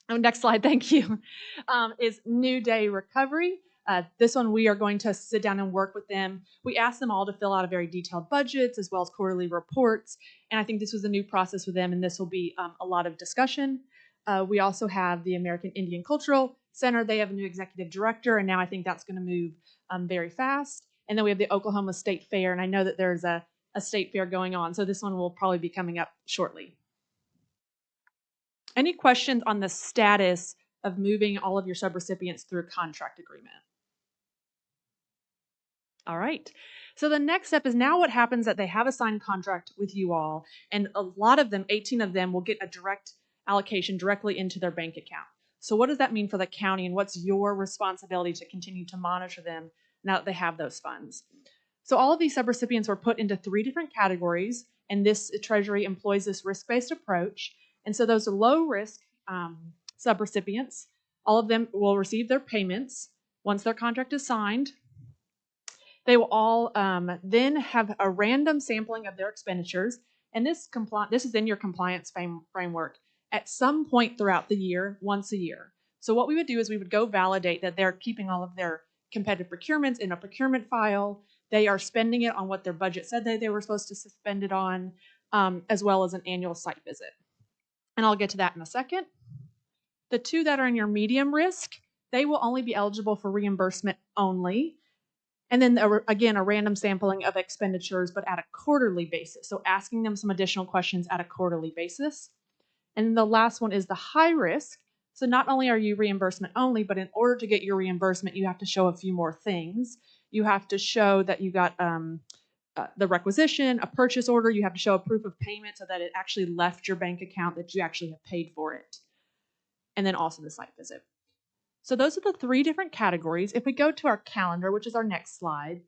next slide, thank you, is New Day Recovery. This one, we are going to sit down and work with them. We asked them all to fill out a very detailed budgets as well as quarterly reports. And I think this was a new process with them, and this will be a lot of discussion. We also have the American Indian Cultural Center. They have a new executive director, and now I think that's going to move very fast. And then we have the Oklahoma State Fair, and I know that there's a state fair going on, so this one will probably be coming up shortly. Any questions on the status of moving all of your subrecipients through a contract agreement? All right. So the next step is now what happens that they have a signed contract with you all, and a lot of them, 18 of them, will get a direct allocation directly into their bank account. So what does that mean for the county, and what's your responsibility to continue to monitor them now that they have those funds? So all of these subrecipients were put into 3 different categories, and this Treasury employs this risk-based approach. And so those are low-risk subrecipients. All of them will receive their payments once their contract is signed. They will all then have a random sampling of their expenditures, and this is in your compliance framework at some point throughout the year, once a year. So what we would do is we would go validate that they're keeping all of their competitive procurements in a procurement file. They are spending it on what their budget said they were supposed to spend it on, as well as an annual site visit. And I'll get to that in a second. The 2 that are in your medium risk, they will only be eligible for reimbursement only. And then again, a random sampling of expenditures, but at a quarterly basis. So asking them some additional questions at a quarterly basis. And the last one is the high risk. So not only are you reimbursement only, but in order to get your reimbursement, you have to show a few more things. You have to show that you got the requisition, a purchase order. You have to show a proof of payment so that it actually left your bank account, that you actually have paid for it. And then also the site visit. So those are the 3 different categories. If we go to our calendar, which is our next slide,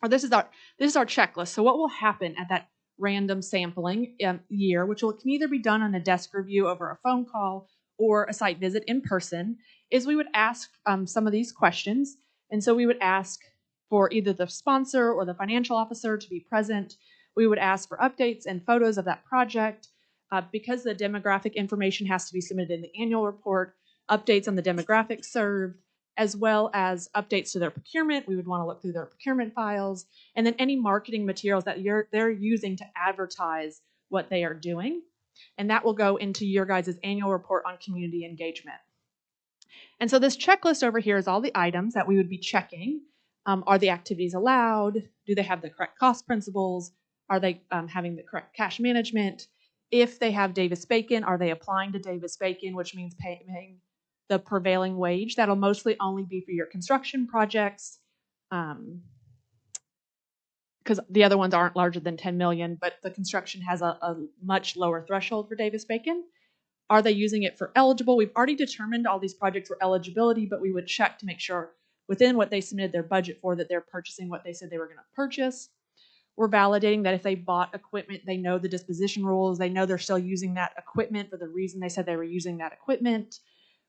or this is our checklist. So what will happen at that random sampling year, which can either be done on a desk review over a phone call or a site visit in person, is we would ask some of these questions. And so we would ask for either the sponsor or the financial officer to be present. We would ask for updates and photos of that project. Because the demographic information has to be submitted in the annual report, updates on the demographics served, as well as updates to their procurement. We would want to look through their procurement files, and then any marketing materials that they're using to advertise what they are doing. And that will go into your guys' annual report on community engagement. And so this checklist over here is all the items that we would be checking. Are the activities allowed? Do they have the correct cost principles? Are they having the correct cash management? If they have Davis-Bacon, are they applying to Davis-Bacon, which means paying the prevailing wage? That'll mostly only be for your construction projects, because the other ones aren't larger than 10 million, but the construction has a much lower threshold for Davis-Bacon. Are they using it for eligible? We've already determined all these projects were eligibility, but we would check to make sure within what they submitted their budget for that they're purchasing what they said they were going to purchase. We're validating that if they bought equipment, they know the disposition rules, they know they're still using that equipment for the reason they said they were using that equipment.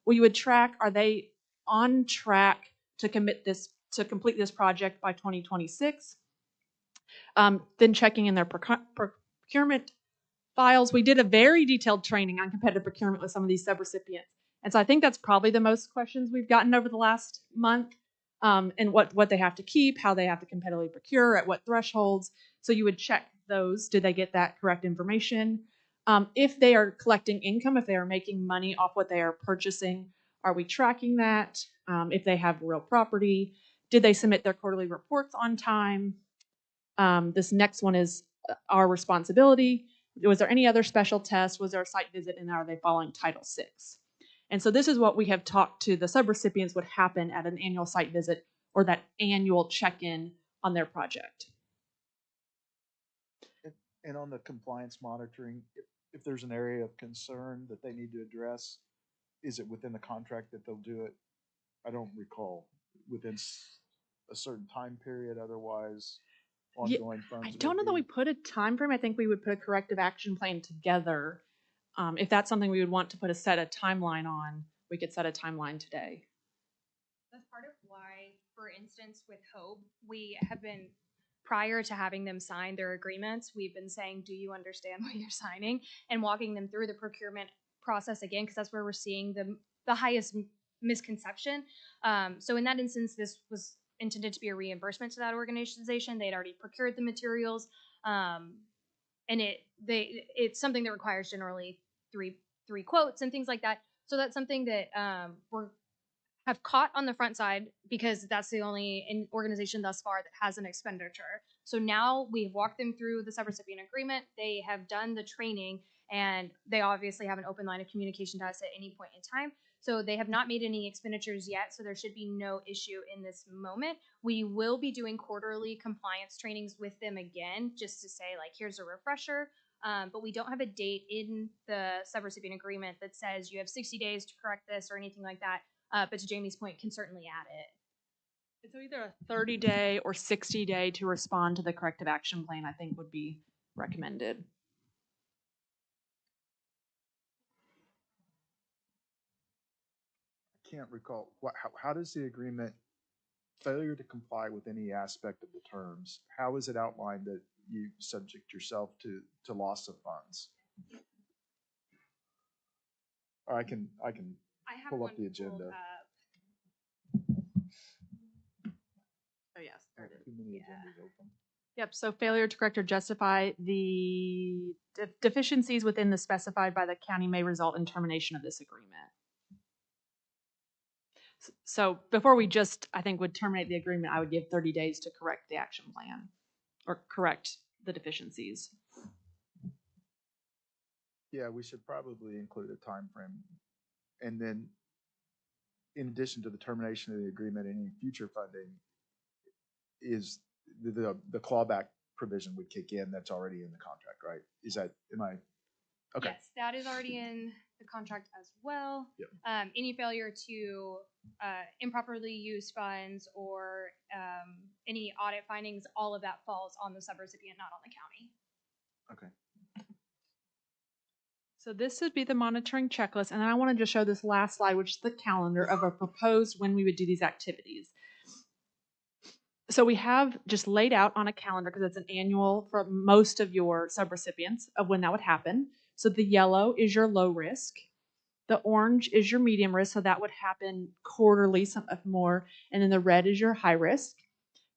We would track, are they on track to complete this project by 2026? Then checking in their procurement files. We did a very detailed training on competitive procurement with some of these subrecipients. And so I think that's probably the most questions we've gotten over the last month. And what they have to keep, how they have to competitively procure, at what thresholds. So you would check those. Did they get that correct information? If they are collecting income, if they are making money off what they are purchasing, are we tracking that? If they have real property, did they submit their quarterly reports on time? This next one is our responsibility. Was there any other special test? Was there a site visit? And are they following Title VI? And so this is what we have talked to the subrecipients would happen at an annual site visit or that annual check-in on their project. And on the compliance monitoring, if there's an area of concern that they need to address, is it within the contract that they'll do it? I don't recall. Within a certain time period, otherwise ongoing funds. I don't know that we put a time frame. I think we would put a corrective action plan together. If that's something we would want to set a timeline on, we could set a timeline today. That's part of why, for instance, with Hope, we have been, prior to having them sign their agreements, we've been saying, do you understand what you're signing? And walking them through the procurement process again, because that's where we're seeing the highest misconception. So in that instance, this was intended to be a reimbursement to that organization. They had already procured the materials, and it's something that requires generally three quotes and things like that. So that's something that have caught on the front side because that's the only organization thus far that has an expenditure. So now we've walked them through the sub-recipient agreement. They have done the training, and they obviously have an open line of communication to us at any point in time. So they have not made any expenditures yet, so there should be no issue in this moment. We will be doing quarterly compliance trainings with them again, just to say, like, here's a refresher. But we don't have a date in the sub-recipient agreement that says you have 60 days to correct this or anything like that. But to Jamie's point, can certainly add it. And so either a 30-day or 60-day to respond to the corrective action plan, I think, would be recommended. I can't recall, how does the agreement, failure to comply with any aspect of the terms, how is it outlined that you subject yourself to loss of funds? Or I can pull up the agenda. Oh, yes. There it is. Too many agendas open. Yep, so failure to correct or justify the deficiencies within the specified by the county may result in termination of this agreement. So before we just, I think, would terminate the agreement, I would give 30 days to correct the action plan or correct the deficiencies. Yeah, we should probably include a time frame. And then in addition to the termination of the agreement, any future funding is the clawback provision would kick in. That's already in the contract, right? Okay. Yes, that is already in the contract as well. Yep. Any failure to improperly use funds or any audit findings, all of that falls on the subrecipient, not on the county. Okay. So this would be the monitoring checklist. And then I wanted to show this last slide, which is the calendar of a proposed when we would do these activities. So we have just laid out on a calendar, because it's an annual for most of your subrecipients, of when that would happen. So the yellow is your low risk. The orange is your medium risk, so that would happen quarterly, some more. And then the red is your high risk.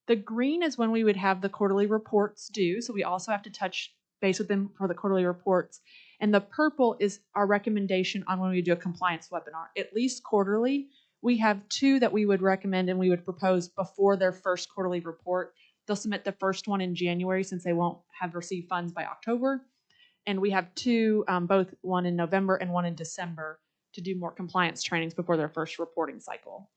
The green is when we would have the quarterly reports due, so we also have to touch base with them for the quarterly reports. And the purple is our recommendation on when we do a compliance webinar, at least quarterly. We have 2 that we would recommend and we would propose before their first quarterly report. They'll submit the first one in January since they won't have received funds by October. And we have 2, both one in November and one in December, to do more compliance trainings before their first reporting cycle.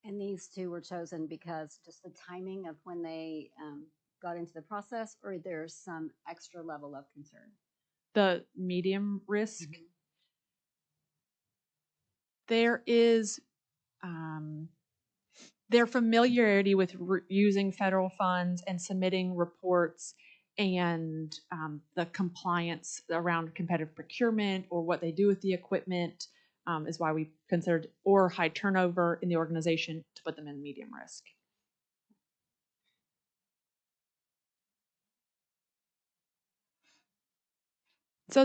And these 2 were chosen because just the timing of when they got into the process, or there's some extra level of concern? The medium risk. Mm-hmm. There is their familiarity with using federal funds and submitting reports, and the compliance around competitive procurement or what they do with the equipment is why we considered, or high turnover in the organization, to put them in medium risk. So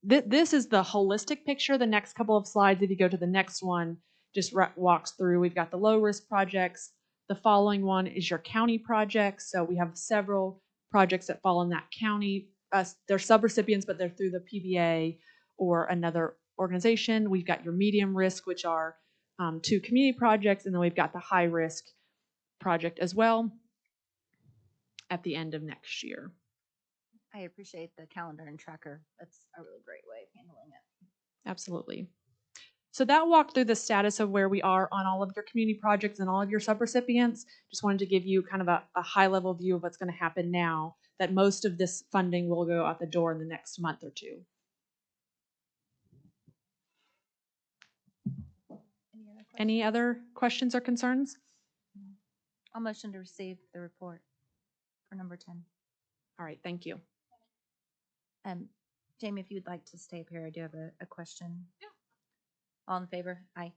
this is the holistic picture. The next couple of slides, if you go to the next one, just walks through. We've got the low risk projects. The following one is your county projects. So we have several projects that fall in that county. They're subrecipients, but they're through the PBA or another organization. We've got your medium risk, which are 2 community projects, and then we've got the high risk project as well at the end of next year. I appreciate the calendar and tracker. That's a really great way of handling it. Absolutely. So that walked through the status of where we are on all of your community projects and all of your subrecipients. Just wanted to give you kind of a high-level view of what's going to happen now, that most of this funding will go out the door in the next month or 2. Any other questions or concerns? I'll motion to receive the report for number 10. All right, thank you. Jamie, if you'd like to stay up here, I do have a question. Yeah. All in favor? Aye.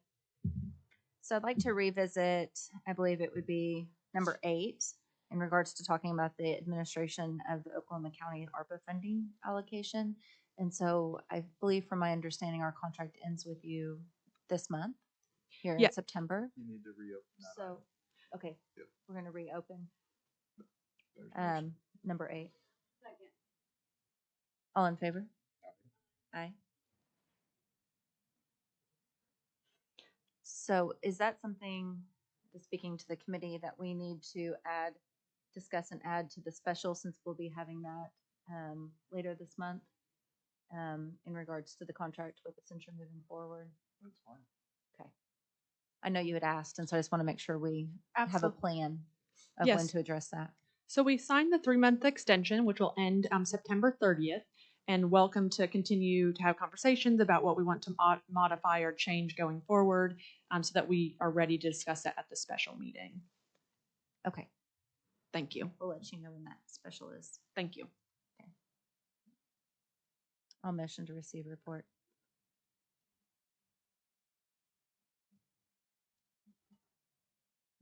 So I'd like to revisit, I believe it would be number 8, in regards to talking about the administration of the Oklahoma County ARPA funding allocation. And so I believe from my understanding, our contract ends with you this month, here in Yeah. September. You need to reopen that. So, okay, Yep. we're gonna reopen, There's a motion. number 8. All in favor? Aye. So is that something, speaking to the committee, that we need to discuss and add to the special, since we'll be having that later this month in regards to the contract with Accenture moving forward? That's fine. Okay. I know you had asked, and so I just want to make sure we have a Absolutely. plan of when Yes. to address that. So we signed the 3-month extension, which will end September 30th, and welcome to continue to have conversations about what we want to modify or change going forward, so that we are ready to discuss that at the special meeting. Okay. Thank you. We'll let you know when that special is. Thank you. I'll motion to receive report.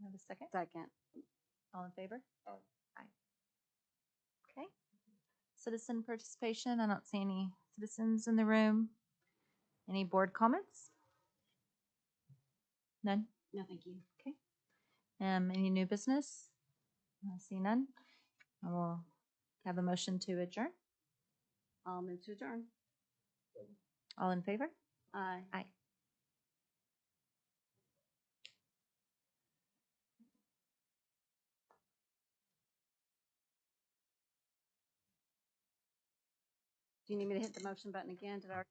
Have a second? Second. All in favor? Aye. Aye. Okay. Citizen participation. I don't see any citizens in the room. Any board comments? None? No, thank you. Okay. Any new business? I see none. I will have a motion to adjourn. I'll move to adjourn. All in favor? Aye. Aye. Do you need me to hit the motion button again? Did I?